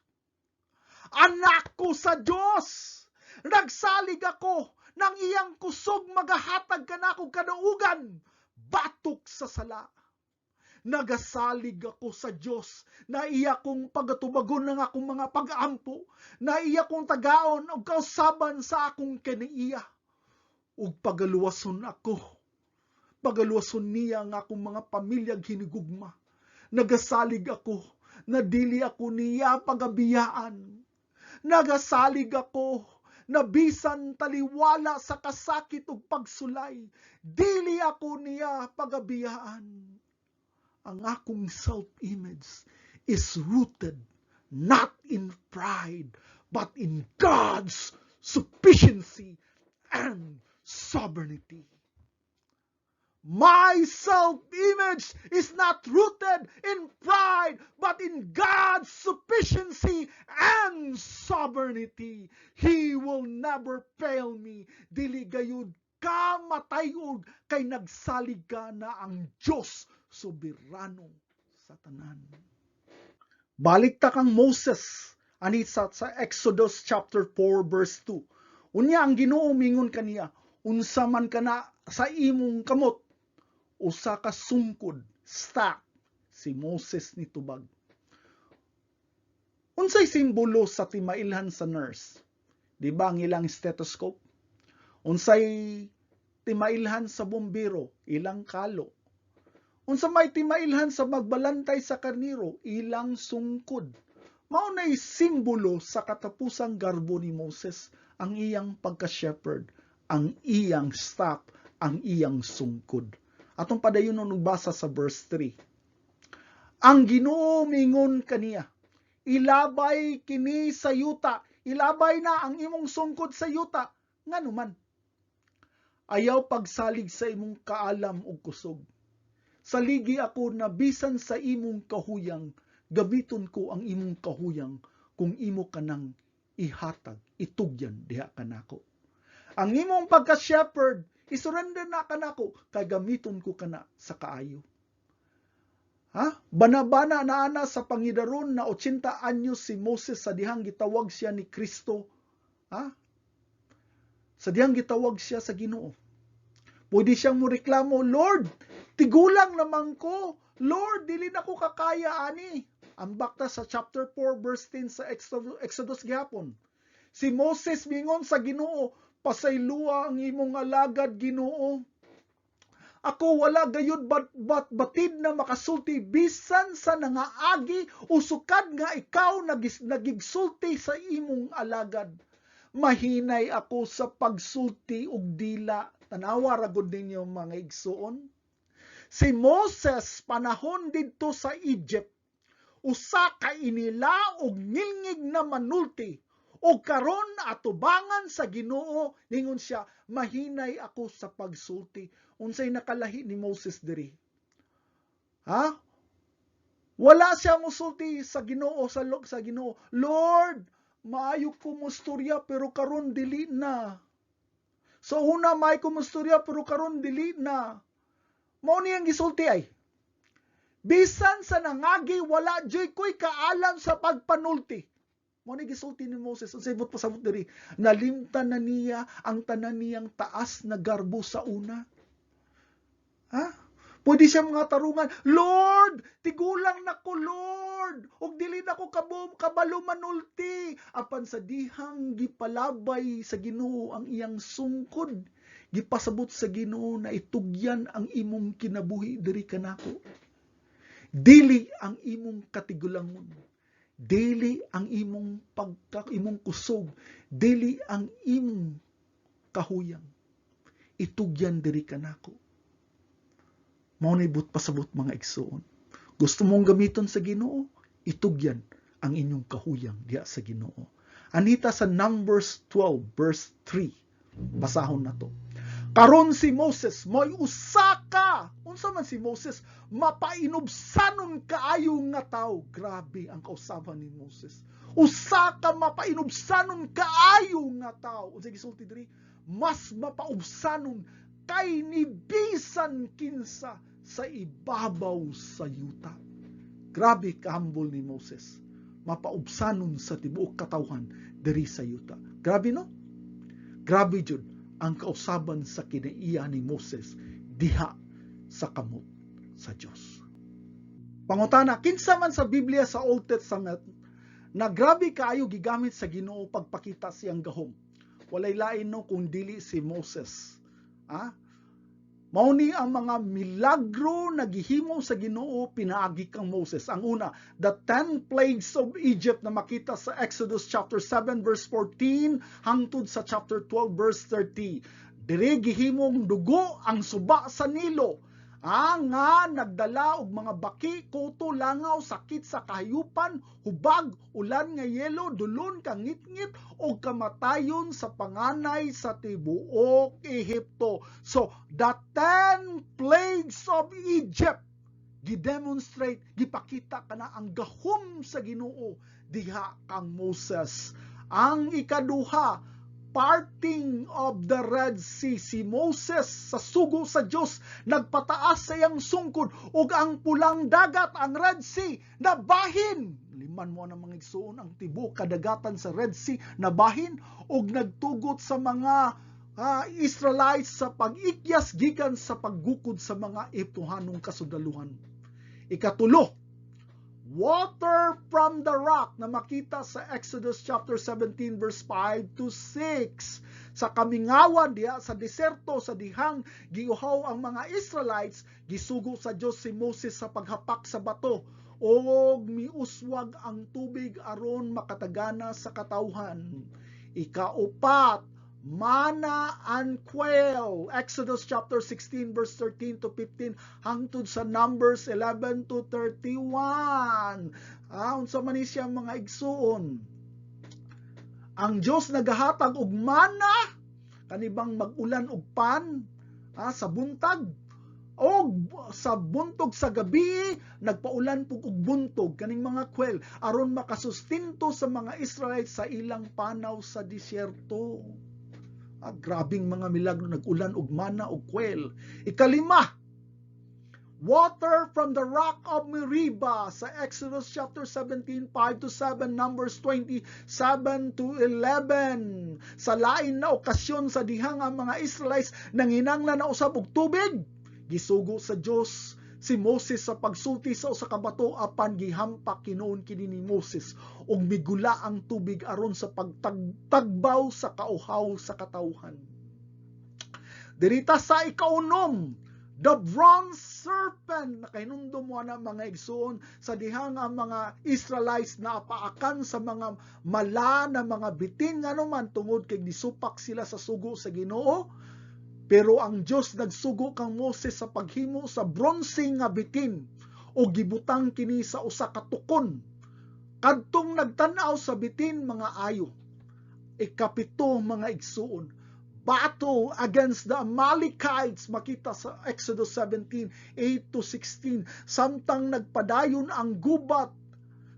Anak ko sa Diyos, nagsalig ako ng iyang kusog magahatag ka na akong kadaugan, batok sa sala. Nagasalig ako sa Diyos na iya kong pagatubagon ng akong mga pag-aampo, na iya kong tagaon o kausaban sa akong kaniya. Ug pagaluwason ako, pagaluwason niya ang akong mga pamilyag hinigugma. Nagasalig ako na dili ako niya pagabiyaan. Nagasalig ako na bisan taliwala sa kasakit ug pagsulay, dili ako niya pagabiyaan. Ang akong self-image is rooted not in pride, but in God's sufficiency and sovereignty. My self-image is not rooted in pride, but in God's sufficiency and sovereignty. He will never fail me. Dili gayud ka matayog kay nagsalig ka na ang Diyos soberano sa tanan. Balik ta kang Moses ani sa Exodus chapter 4 verse 2. Unya ang Ginoo mingon kaniya, unsa man kana sa imong kamot, usa ka sungkod, staff, si Moses ni tubag. Unsay simbolo sa timailhan sa nurse? Di ba ang ilang stethoscope? Unsay timailhan sa bombero? Ilang kalo. Unsa may timailhan sa magbalantay sa karniro? Ilang sungkod. Mao nay simbolo sa katapusang garbo ni Moses, ang iyang pagka-shepherd, ang iyang staff, ang iyang sungkod. Atong padayon basa sa verse 3. Ang Ginoo mingon kaniya, ilabay kini sa yuta, ilabay na ang imong sungkod sa yuta, nganuman. Ayaw pagsalig sa imong kaalam ug kusog. Saligi ako na bisan sa imong kahuyang, gamiton ko ang imong kahuyang kung imo kanang ihatag, itugyan diha kanako. Ang imong pagka-shepherd, isurrender na kanako, kay gamiton ko kana sa kaayo. Ha? Banabana na ana sa pangidaron na 80 anyos si Moses sa dihang gitawag siya ni Kristo. Ha? Sa dihang gitawag siya sa Ginoo. Pwede siyang mureklamo, Lord, tigulang naman ko. Lord, dili na ko kakaya ani. Ambak ta sa chapter 4 verse 10 sa Exodus gihapon. Si Moses mingon sa Ginoo, pasayloa ang imong alagad, Ginoo. Ako wala gayud batid na makasulti bisan sa nangaagi usukad nga ikaw nagigsulti sa imong alagad. Mahinay ako sa pagsulti og dila. Tanawa ra gud ninyo mga igsuon. Si Moses panahon didto sa Egypt, usa ka inila og ngilngig na manulti. O karon atubangan sa Ginoo, ningon siya, mahinay ako sa pagsulti. Unsay nakalahi ni Moses diri? Ha? Wala siya musulti sa Ginoo, sa Ginoo. Lord, maayo ko musturya pero karon dili na. So una may ko musturya pero karon dili na. Mao niyang gisulti ay. Bisan sa nangagi wala joy ko'y kaalam sa pagpanulti. Mo ni gisulti ni Moses, unsay but pasabot diri, nalimtan na niya ang tanan niyang taas na garbo sa una. Ha? Pwede siya mga tarungan, Lord, tigulang nako Lord, ug dili nako kabalo manulti. Apan sa dihang gipalabay sa Ginoo ang iyang sungkod, gipasabot sa Ginoo na itugyan ang imong kinabuhi diri kanako. Dili ang imong katigulangon. Dili ang imong imong kusog, dili ang imong kahuyang. Itugyan diri kanako. Mao nay but pasabot mga igsoon. Gusto mong gamiton sa Ginoo, itugyan ang inyong kahuyang diha sa Ginoo. Anita sa Numbers 12 verse 3. Basahon na to. Karon si Moses mo'y usaka. Unsa man si Moses? Mapainubsanon kaayo nga tao. Grabe ang kausaban ni Moses. Usaka mapainubsanon kaayo nga tao. Unsa gisulti diri? Mas mapaubsanon kay ni bisan kinsa sa ibabaw sa yuta. Grabe kahambol ni Moses. Mapaubsanon sa tibuok katawhan diri sa yuta. Grabe no? Grabe jud ang kausaban sa kinaiya ni Moses diha sa kamot sa Dios. Pangutana, kinsa man sa Biblia sa Old Testament na grabe kaayo gigamit sa Ginoo pagpakita siyang gahom. Walay lain no kung dili si Moses. Mao ni ang mga milagro na gihimo sa Ginoo pinaagi kang Moses. Ang una, the 10 plagues of Egypt na makita sa Exodus chapter 7 verse 14 hangtod sa chapter 12 verse 30. Dire gihimong dugo ang suba sa Nilo. Nga nagdala og mga baki, kuto, langaw, sakit sa kahayupan, hubag, ulan nga yelo, dulon, kangit-ngit, o kamatayon sa panganay sa tibuok Ehipto. So, the 10 plagues of Egypt, gidemonstrate, gipakita kana ang gahom sa Ginoo diha kang Moses. Ang ikaduha, parting of the Red Sea. Si Moses sa sugo sa Dios nagpataas sa iyang sungkod ug ang pulang dagat, ang Red Sea, nabahin. Liman mo ang mga igsuon ang tibuok kadagatan sa Red Sea nabahin ug nagtugot sa mga Israelites sa pag-ikyas gikan sa paggukod sa mga Ehiptohanong kasundalohan. Ikatulo, water from the rock na makita sa Exodus chapter 17 verse 5 to 6. Sa kamingawan diha sa deserto sa dihang giuhaw ang mga Israelites, gisugo sa Dios si Moses sa paghapak sa bato og miuswag ang tubig aron makatagana sa katawhan. Ikaupat, manna and quail. Exodus chapter 16 verse 13 to 15 hangtod sa Numbers 11 to 31. Unsa man ni siya mga igsuon? Ang Dios nagahatag og manna kanibang mag-ulan og pan sa buntag o sa buntog sa gabi nagpaulan pug og buntog kaning mga quail aron makasustinto sa mga Israelites sa ilang panaw sa disyerto. Grabing mga milagro, nag-ulan og mana og quail. Ikalima, water from the rock of Meribah sa Exodus chapter 17, 5 to 7, Numbers 20, 7 to 11. Sa lain na okasyon sa dihang ang mga Israelites nanginanglan na usab og tubig, gisugo sa Dios si Moses sa pagsulti sa usa ka bato apan gihampak kinuon kini ni Moses ug migula ang tubig aron sa pagtagbaw sa kauhaw sa katawhan. Dirita sa ikaunom, the bronze serpent, nakahinumdum mo na mga igsoon, sa dihang ang mga Israelites na apaakan sa mga mala na mga bitin nga naman tungod kay gisupak sila sa sugo sa Ginoo. Pero ang Dios nagsugo kang Moses sa paghimo sa bronze nga bitin o gibutang kini sa usa ka tukon. Kadtong nagtan-aw sa bitin mga ayo. Ikapito mga igsoon, battle against the Amalekites, makita sa Exodus 17, 8 to 16, samtang nagpadayon ang gubat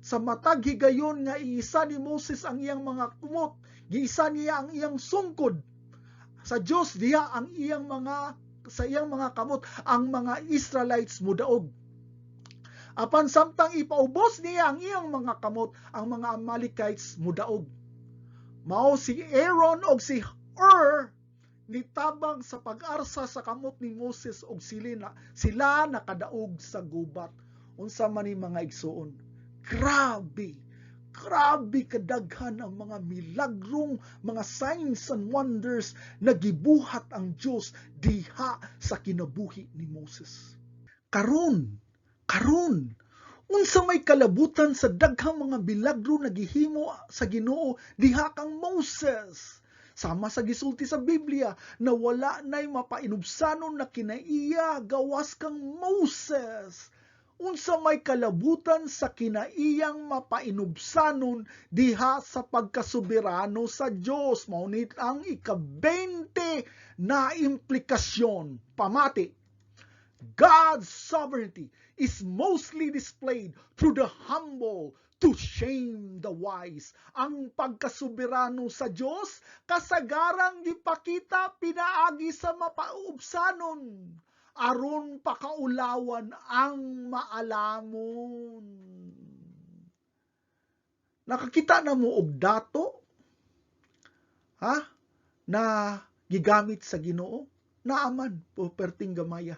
sa matag higayon nga iisa ni Moses ang iyang mga kumot, giisa niya ang iyang sungkod. Sa Dios diha ang iyang sa iyang mga kamot ang mga Israelites mudaog. Apan samtang ipaubos niya ang iyang mga kamot, ang mga Amalekites mudaog. Mao si Aaron og si Hur nitabang sa pag-arsa sa kamot ni Moses og sila nakadaog sa gubat. Unsa man ni mga igsoon, grabe kadaghan ang mga milagrong, mga signs and wonders na gibuhat ang Dios diha sa kinabuhi ni Moses. Karon unsa may kalabutan sa daghang mga milagro na gihimo sa Ginoo diha kang Moses. Sama sa gisulti sa Biblia na wala na'y mapainubsanon na kinaiya gawas kang Moses. Unsa may kalabutan sa kinaiyang mapainubsanon diha sa pagkasoberano sa Dios. Maunit ang ika-20 na implikasyon. Pamati, God's sovereignty is mostly displayed through the humble to shame the wise. Ang pagkasoberano sa Dios kasagarang gipakita pinaagi sa mapaubsanon aron pakaulawan ang maalamon. Nakakita na mo og dato na gigamit sa Ginoo, naaman po perting gamaya.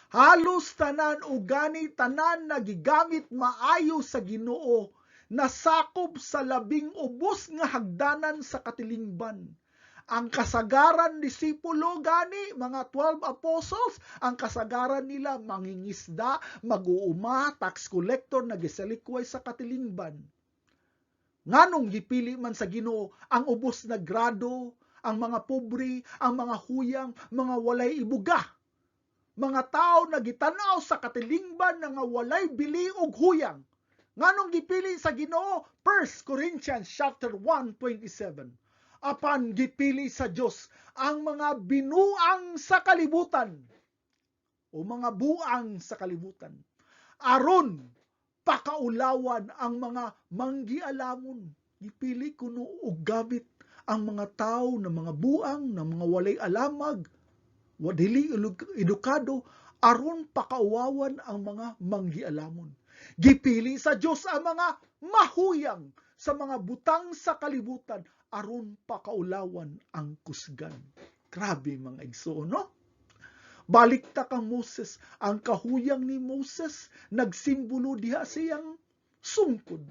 Halos tanan o gani tanan na gigamit maayo sa Ginoo, nasakop sa 12 nga hagdanan sa katilingban. Ang kasagaran disipulo gani, mga 12 apostles, ang kasagaran nila mangingisda, mag-uuma, tax collector, nagisalikway sa katilingban. Nganong gipili man sa Ginoo ang ubos na grado, ang mga pobre, ang mga huyang, mga walay ibuga. Mga tao na gitanaw sa katilingban nga walay bili og huyang. Nganong gipili sa Ginoo? 1 Corinthians chapter 1:27. Apan gipili sa Dios ang mga binuang sa kalibutan o mga buang sa kalibutan aron pakaulawan ang mga manggialamon. Gipili kuno og gamit ang mga tao na mga buang, na mga walay alamag, dili edukado aron pakauwawan ang mga manggialamon. Gipili sa Dios ang mga mahuyang sa mga butang sa kalibutan aron pakaulawan ang kusgan. Grabe mga igsoon, no? Balik ta kang Moses, ang kahuyang ni Moses nagsimbolo diha siyang sungkod.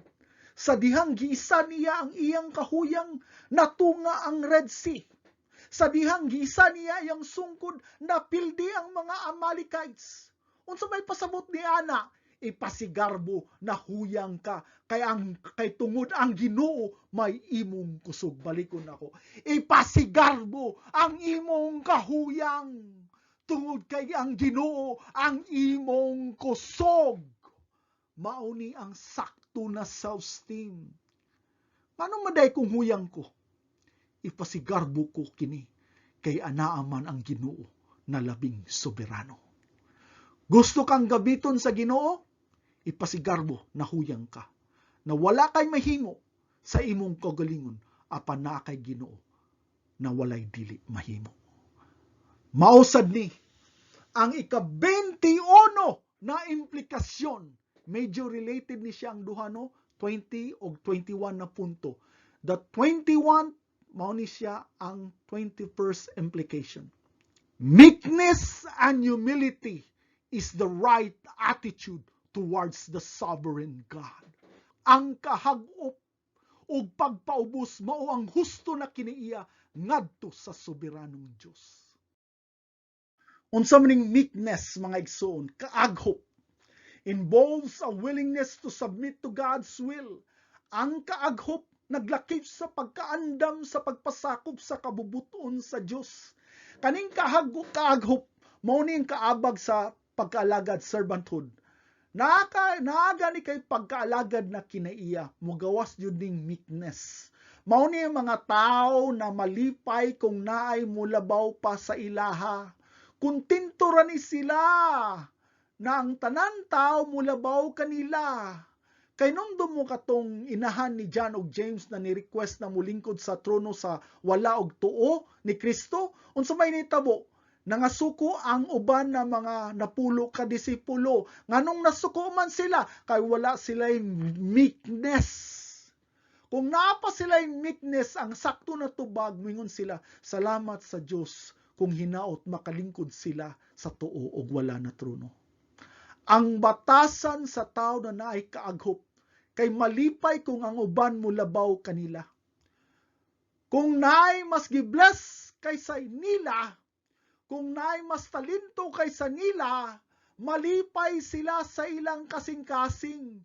Sa dihang giisa niya ang iyang kahuyang, natunga ang Red Sea. Sa dihang giisa niya iyang sungkod, napildi ang mga Amalekites. Unsa may pasabot ni ana? Ipasigarbo na huyang ka, kay tungod ang Ginoo may imong kusog. Balikon ako. Ipasigarbo ang imong kahuyang, tungod kay ang Ginoo ang imong kusog. Mauni ang sakto na self-esteem. Ngano maday kung huyang ko? Ipasigarbo ko kini, kay anaaman ang Ginoo na labing soberano. Gusto kang gabiton sa Ginoo? Ipasigarbo na huyang ka, na wala kay mahimo sa imong kagalingon, apan naa kay Ginoo na walay dili mahimo. Mausad ni Ang ika-21 na implikasyon, medyo related ni siya ang duha, no? 20 o 21 na punto. The 21, mao ni siya ang 21st implication. Meekness and humility is the right attitude towards the sovereign God. Ang kahag-op o pagpaubos mao ang husto na kiniiya ngadto sa soberanong Dios. Unsa maning meekness, mga igsoon, kaaghop, involves a willingness to submit to God's will. Ang kaaghop naglakip sa pagkaandam sa pagpasakop sa kabubuton sa Dios. Kaning kaaghop mao ni ang kaabag sa pagkaalagad, servanthood. Naaga ni kay pagkaalagad na kinaiya, mugawas jud ning meekness. Mao ni ang mga tao na malipay kung naay mulabaw pa sa ilaha. Kontento ra ni sila na ang tanan tao mulabaw kanila. Kay nung dumo katong inahan ni John og James na ni-request na mulingkod sa trono sa wala og tuo ni Kristo, unsa may nitabo? Nangasuko ang uban na mga napulo ka disipulo. Nganong nasuko man sila? Kay wala sila'y meekness. Kung naapa sila'y meekness, ang sakto na tubag, mingon sila, salamat sa Diyos kung hinaot makalingkod sila sa tuo og wala na trono. Ang batasan sa tao na naay kaaghop, kay malipay kung ang uban mo labaw kanila. Kung naay mas gibless kaysa nila, kung naay mas talento kaysa nila, malipay sila sa ilang kasing-kasing.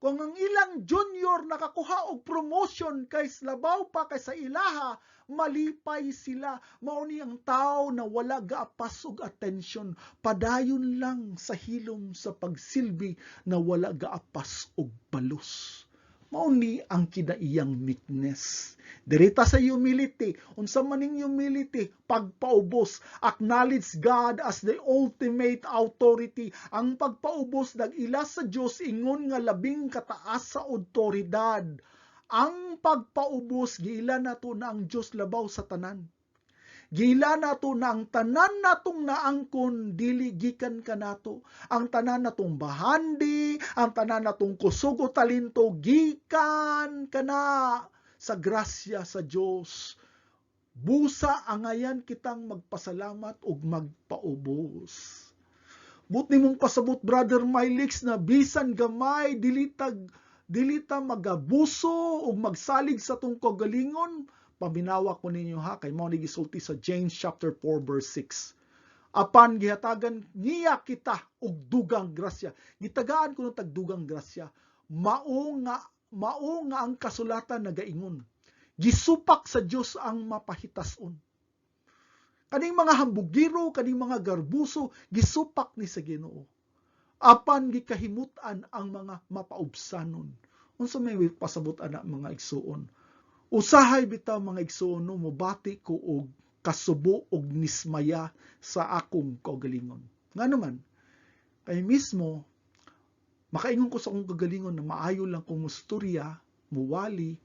Kung ang ilang junior nakakuha og promotion kaysa labaw pa kaysa ilaha, malipay sila. Mao ni ang tao na wala gaapas og atensyon, padayon lang sa hilom sa pagsilbi na wala gaapas og balos. Mao ni ang kinaiyang meekness. Direta sa humility, unsa maning humility, pagpaubos, acknowledge God as the ultimate authority. Ang pagpaubos nag-ila sa Dios ingon nga labing kataas sa otoridad. Ang pagpaubos giila nato na ang Dios labaw sa tanan. Giila nato na ang tanan natong naangkon dili gikan kanato. Ang tanan natong bahandi, ang tanan natong kusog o talento gikan kana sa grasya sa Dios. Busa angayan kitang magpasalamat ug magpaubos. But nimong pasabot, Brother Mylix, na bisan gamay dili ta magabuso ug magsalig sa tong kagalingon. Paminawa ko ninyo ha, kay mao ni gisulti sa James chapter 4 verse 6. Apan gihatagan niya kita og dugang grasya. Gitagaan ko ng tagdugang grasya. Mao nga ang kasulatan nagaingon. Gisupak sa Dios ang mapahitason. Kaning mga hambugiro, kaning mga garbuso, gisupak ni sa Ginoo. Apan gikahimutan ang mga mapaubsanon. Unsa may pasabot ana mga igsuon? Usahay bitaw mga igsuon, no, mobati ko og kasubo og nismaya sa akong kagalingon. Nga naman, kay mismo, makaingon ko sa akong kagalingon na maayo lang kong musturya, muwali,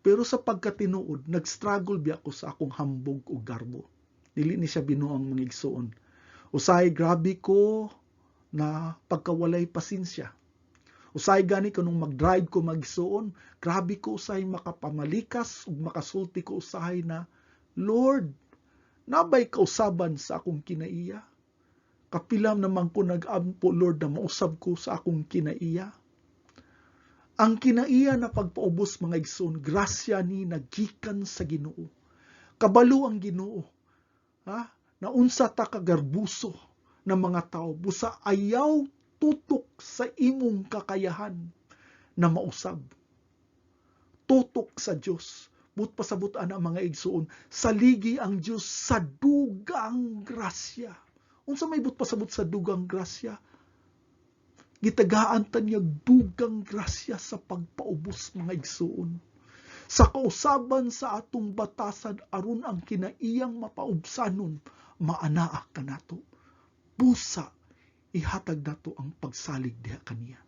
pero sa pagkatinuod, nag-struggle biya ko sa akong hambog o garbo. Dili ni siya binuang mga igsuon. Usahay grabe ko na pagkawalay pasensya. Usay gani ko nung mag-drive ko magsuon, grabe ko usay makapamalikas ug makasulti ko usahay na, Lord, nabay kausaban sa akong kinaiya? Kapilam naman ko nag-ampo, Lord, na mausab ko sa akong kinaiya. Ang kinaiya na pagpaubos mga igsoon, grasya ni nagikan sa Ginoo. Kabalo ang Ginoo. Ha? Naunsa ta kagarbuso ng mga tao, busa ayaw tutok sa imong kakayahan na mausab. Tutok sa Dios. But pasabot ana mga igsoon, saligi ang Dios sa dugang grasya. Unsa may but pasabot sa dugang grasya? Gitagaan ta niya dugang grasya sa pagpaubos mga igsoon. Sa kausaban sa atong batasan aron ang kinaiyang mapaubsanon, maanaa kanato. Busa ihatag nato ang pagsalig diha kaniya.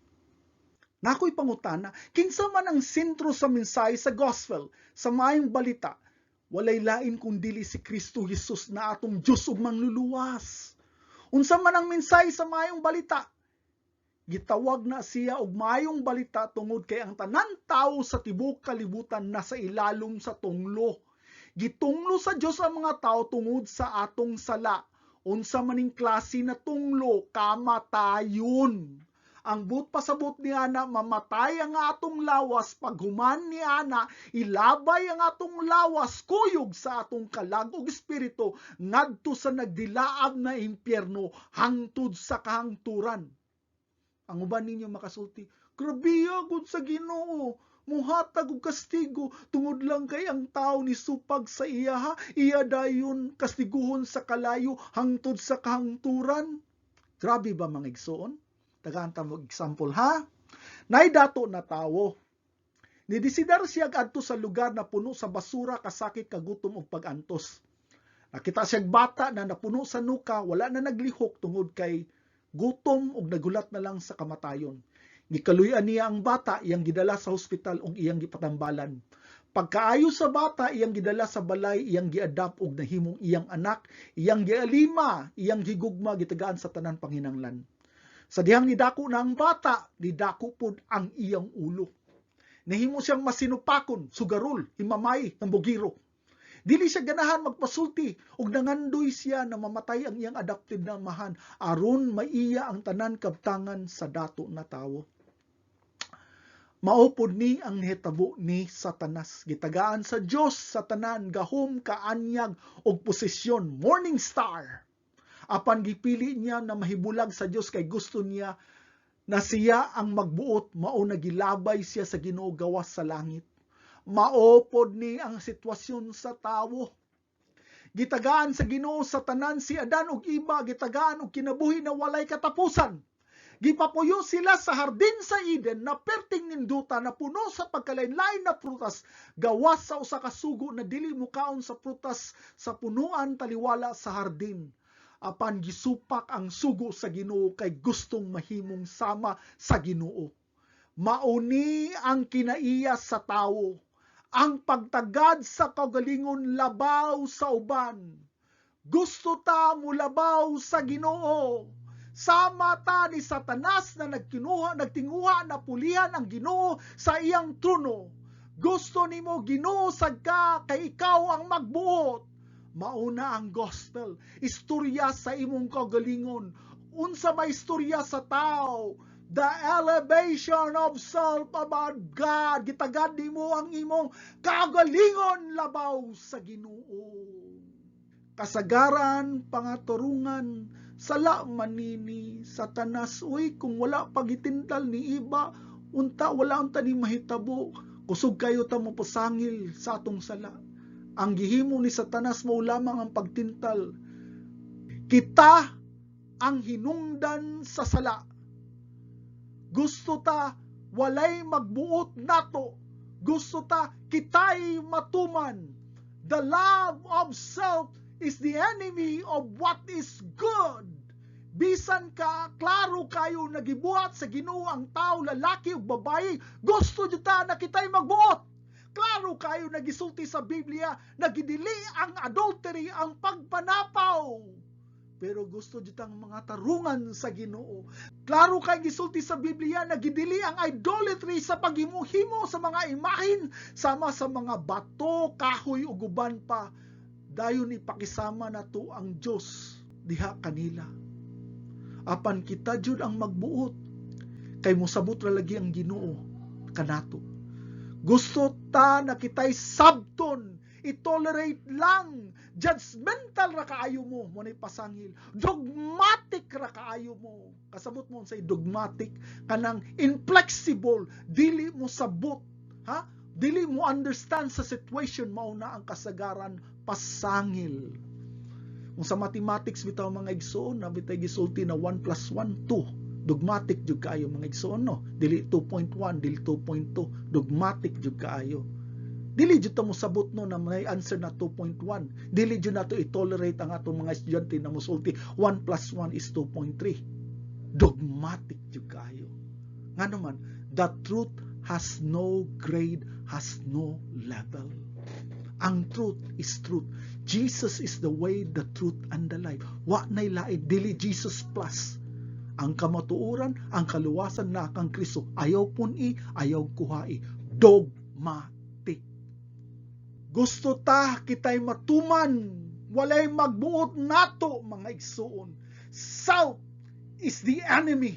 Nakoy pangutana, kinsa man ang sentro sa mensahe sa gospel, sa maayong balita, walay lain kung dili si Kristo Jesus na atong Dios ug mangluluwas. Unsa man ang mensahe sa mayong balita, gitawag na siya og mayong balita tungod kay ang tanan tawo sa tibuok kalibutan nasa ilalom sa tunglo. Gitunglo sa Dios ang mga tawo tungod sa atong sala. Unsa maning klase na tunglo? Kamatayon. Ang but pasabot ni ana, mamatay ang atong lawas, paghuman ni ana, ilabay ang atong lawas, kuyog sa atong kalag ug espiritu, ngadto sa nagdilaab na impyerno, hangtod sa kahangturan. Ang uban ninyo makasulti, grabe agud sa Ginoo, muhatag og kastigo tungod lang kay ang tao ni supag sa iya ha, iya dayon kastiguhon sa kalayo hangtod sa kahangturan. Grabe ba mga igsoon? Tagaan ta mo example ha. Nay dato na tawo. Nidesidar siya adto sa lugar na puno sa basura, kasakit, kagutom ug pagantos. Nakita siya bata na napuno sa nuka, wala na naglihok tungod kay gutom ug nagulat na lang sa kamatayon. Gikaluy-an niya ang bata, iyang gidala sa hospital ug iyang gipatambalan. Pagkaayo sa bata, iyang gidala sa balay, iyang giadapt ug nahimong iyang anak, iyang gialima, iyang gigugma, gitagaan sa tanan panginahanglan. Sa dihang nidako na ang bata, nidako pud ang iyang ulo. Nahimo siyang masinupakon, sugarol, himamay, ng bugiro. Dili siya ganahan magpasulti ug nangandoy siya na mamatay ang iyang adopted na amahan aron maiya ang tanan kabtangan sa dato na tawo. Maupod ni ang hitabo ni Satanas. Gitagaan sa Dios sa tanan, gahom, kaanyag og posisyon, morning star. Apan gipili niya na mahibulag sa Dios kay gusto niya na siya ang magbuot, mao nagilabay siya sa Ginoo gawas sa langit. Maupod ni ang sitwasyon sa tawo. Gitagaan sa Ginoo sa tanan si Adan ug Eva, gitagaan og kinabuhi na walay katapusan. Gipapuyo sila sa hardin sa Eden na perting ninduta na puno sa pagkalain-lain na prutas, gawas sa usa ka sugo na dili mukaon sa prutas sa punuan taliwala sa hardin. Apan gisupak ang sugo sa Ginoo kay gustong mahimong sama sa Ginoo. Mauni ang kinaiya sa tawo, ang pagtagad sa kaugalingon labaw sa uban. Gusto ta mo labaw sa Ginoo. Sama ta ni Satanas na nagtinguha na pulihan ang Ginoo sa iyang trono. Gusto nimo Ginoo sagka kay ikaw ang magbuot. Mauna ang gospel, istorya sa imong kaugalingon. Unsa may istorya sa tao? The elevation of self about God. Gitagad nimo ang imong kaugalingon labaw sa Ginoo. Kasagaran, pangaturungan, sala manini, Satanas, uy, kung wala pagitintal ni iba, unta wala unta ni mahitabo, kusog kayo ta mo pasangil sa atong sala. Ang gihimo ni Satanas mo lamang ang pagtintal. Kita ang hinungdan sa sala. Gusto ta walay magbuot nato. Gusto ta kitay matuman. The love of self is the enemy of what is good. Bisan ka, klaro kayo nagibuhat sa Ginoo ang tao, lalaki ug babae, gusto jud ta na kitay magbuot. Klaro kayo nagisulti sa Biblia, nagidili ang adultery, ang pagpanapaw. Pero gusto jud ang mga tarungan sa Ginoo. Klaro kayo gisulti sa Biblia, nagidili ang idolatry sa paghimo-himo sa mga imahin, sama sa mga bato, kahoy ug uban pa. Dayon ipakisama nato ang Dios diha kanila. Apan kita jud ang magbuot, kay mosabot ra lagi ang Ginoo kanato. Gusto ta na kitay sabton, i-tolerate lang, judgmental ra kaayo mo, mo na pasangil, dogmatic ra kaayo mo. Kasabot mo sa dogmatic, kanang inflexible, dili mo sabot, ha? Dili mo understand sa situation, mauna ang kasagaran, pasangil. Kung sa mathematics bitaw mga igsoon, na bitay gisulti na 1 plus 1, 2. Dogmatic jud kaayo mga igsoon, no? Dili 2.1, dili 2.2. Dogmatic jud kaayo. Dili jud ta mo sabot no na may answer na 2.1. Dili jud nato i-tolerate ang atong mga estudyante na mosulti 1 plus 1 is 2.3. Dogmatic jud kaayo. Nga naman, the truth has no grade, has no level. Ang truth is truth. Jesus is the way, the truth, and the life. Wa na'y lain, dili Jesus plus. Ang kamatuoran, ang kaluwasan na kang Kristo. Ayaw pun-i, ayaw kuhai. Dogmatic. Gusto ta kitay matuman, walay magbuot nato, mga igsoon. South is the enemy.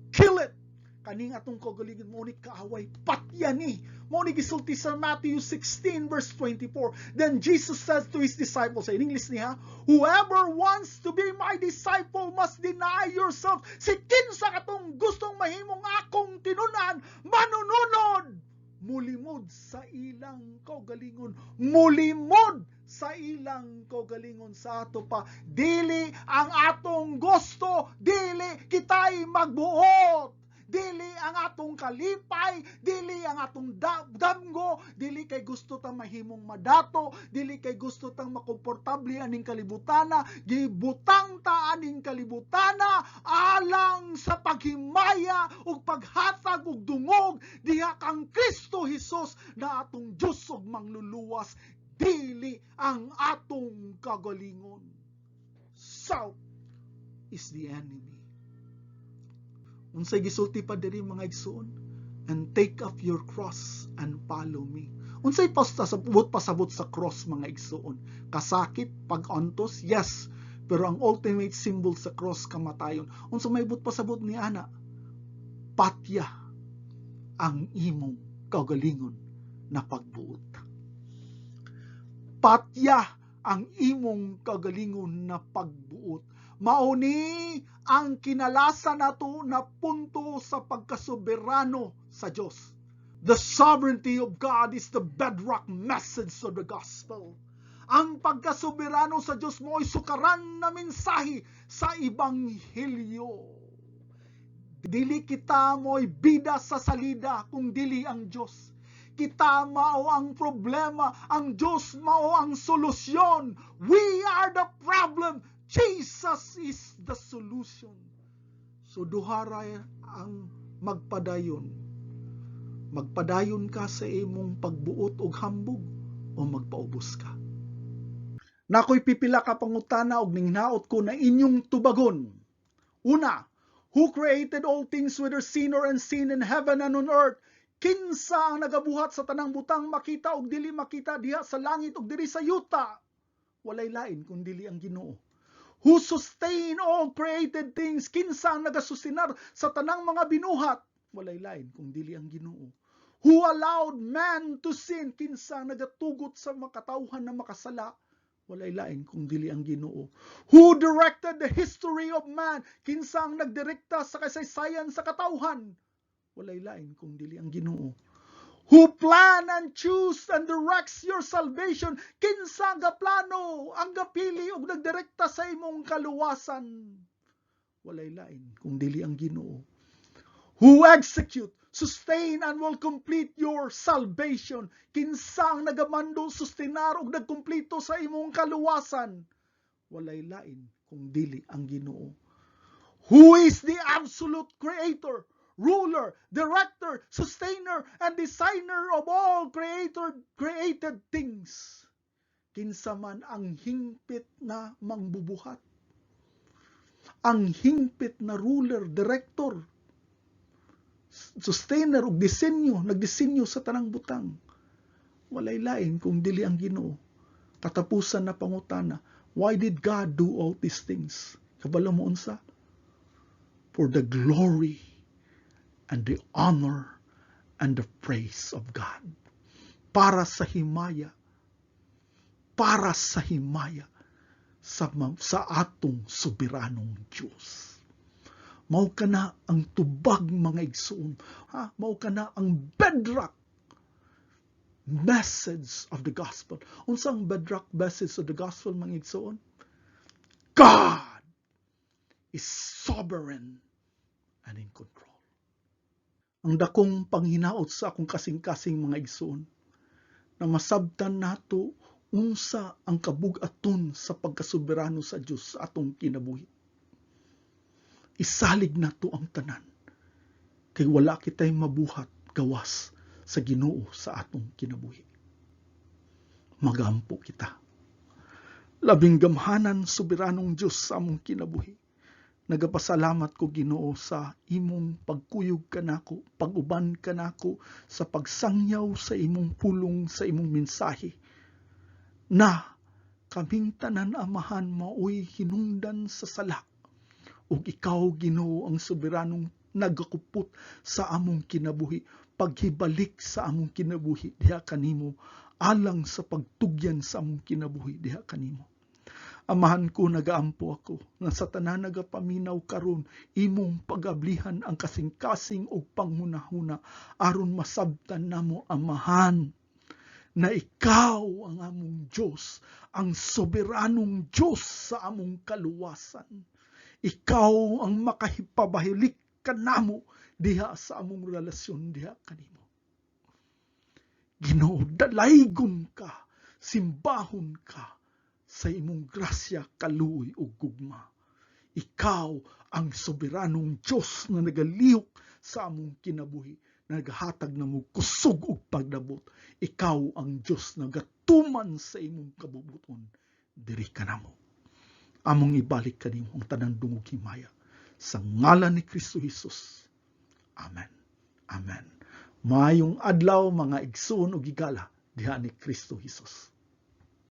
Kill it. Kaning atong kaugalingon mo ni kaaway, patyan ni. Mo ni gisulti sa Matthew 16 verse 24. Then Jesus says to his disciples, in English niya, whoever wants to be my disciple must deny yourself. Si kinsa katong gustong mahimong akong tinunan, manununod. Mulimod sa ilang kaugalingon. Mulimod sa ilang kaugalingon sa ato pa. Dili ang atong gusto, dili kitay magbuot. Dili ang atong kalipay, dili ang atong damgo, dili kay gusto tang mahimong madato, dili kay gusto tang makomportable aning kalibutana, gibutang ta aning kalibutana alang sa paghimaya ug paghatag og dungog diha kang Kristo Hesus na atong Dios ug mangluluwas, dili ang atong kagalingon. South is the enemy. Unsay gisulti pa diri, mga igsoon, and take up your cross and follow me. Unsay pasabot sa cross, mga igsoon? Kasakit, pag-antos, yes, pero ang ultimate symbol sa cross, kamatayon. Unsa may pasabot ni ana? Patya ang imong kaugalingon na pagbuot. Patya ang imong kaugalingon na pagbuot. Mauni ang kinalasan nato na punto sa pagkasoberano sa Diyos. The sovereignty of God is the bedrock message of the gospel. Ang pagkasoberano sa Diyos mo ay sukaran na mensahe sa Ebanghelyo. Dili kita mo'y bida sa salida kung dili ang Diyos. Kita mao ang problema, ang Diyos mao ang solusyon. We are the problem. Jesus is the solution. So duhara ang magpadayon. Magpadayon ka sa imong pagbuot og hambog o magpaubos ka. Nakoy pipila ka pangutana og ningnaot ko na inyong tubagon. Una, who created all things, whether seen or unseen, in heaven and on earth? Kinsa ang nagabuhat sa tanang butang, makita og dili makita, diha sa langit og diri sa yuta? Walay lain kun dili ang Ginoo. Who sustain all created things? Kinsa ang nagasustinar sa tanang mga binuhat? Walay lain kung dili ang Ginoo. Who allowed man to sin? Kinsa ang nagatugot sa makatawhan na makasala? Walay lain kung dili ang Ginoo. Who directed the history of man? Kinsa ang nagdirekta sa kasaysayan sa katawhan? Walay lain kung dili ang Ginoo. Who plan and choose and directs your salvation? Kinsa ang gaplano, ang gapili ug nagdirekta sa imong kaluwasan? Walay lain kung dili ang Ginoo. Who execute, sustain and will complete your salvation? Kinsa ang nagamando, sustenar ug nagkumpleto sa imong kaluwasan? Walay lain kung dili ang Ginoo. Who is the absolute creator, ruler, director, sustainer, and designer of all created things? Kinsa man ang hingpit na mangbubuhat, ang hingpit na ruler, director, sustainer ug disenyo, nagdisenyo sa tanang butang? Walay lain kung dili ang Ginoo. Katapusan na pangutana, why did God do all these things? Kabalo mo unsa? For the glory and the honor and the praise of God. Para sa himaya sa atong soberanong Diyos. Mao kana ang tubag, mga igsoon. Mao kana ang bedrock message of the gospel. Unsa ang bedrock message of the gospel, mga igsoon? God is sovereign and in control. Ang dakong panghinaot sa akong kasing-kasing, mga igsoon, na masabtan nato unsa ang kabug-aton sa pagkasoberano sa Dios sa atong kinabuhi. Isalig nato ang tanan, kay wala kitay mabuhat gawas sa Ginoo sa atong kinabuhi. Magampo kita. Labing gamhanan, soberanong Diyos sa among kinabuhi. Nagapasalamat ko, Ginoo, sa imong pagkuyog kanako, pag-uban kanako, sa pagsangyaw sa imong pulong, sa imong mensahe, na kaming tanan amahan maoy hinungdan sa sala. Ug ikaw, Ginoo, ang soberanong nagakupot sa among kinabuhi, paghibalik sa among kinabuhi diha kanimo, alang sa pagtugyan sa among kinabuhi diha kanimo. Amahan ko, nagaampo ako, nga sa tanan nagapaminaw karon, imong pagablihan ang kasing-kasing o panghunahuna, aron masabtan namo, Amahan, na ikaw ang among Diyos, ang soberanong Diyos sa among kaluwasan. Ikaw ang makahipabahilik kanamo diha sa among relasyon diha kanimo. Ginoo, dalaygon ka, simbahon ka, sa imong grasya, kaluoy ug gugma. Ikaw ang soberanong Diyos na nagalihok sa among kinabuhi, nagahatag namo kusog ug pagdabot. Ikaw ang Diyos na gatuman sa imong kabubuton. Diri ka namo. Among ibalik kanimo ang tanang dungog himaya sa ngalan ni Kristo Jesus. Amen. Amen. Maayong adlaw, mga igsoon ug higala diha ni Kristo Jesus.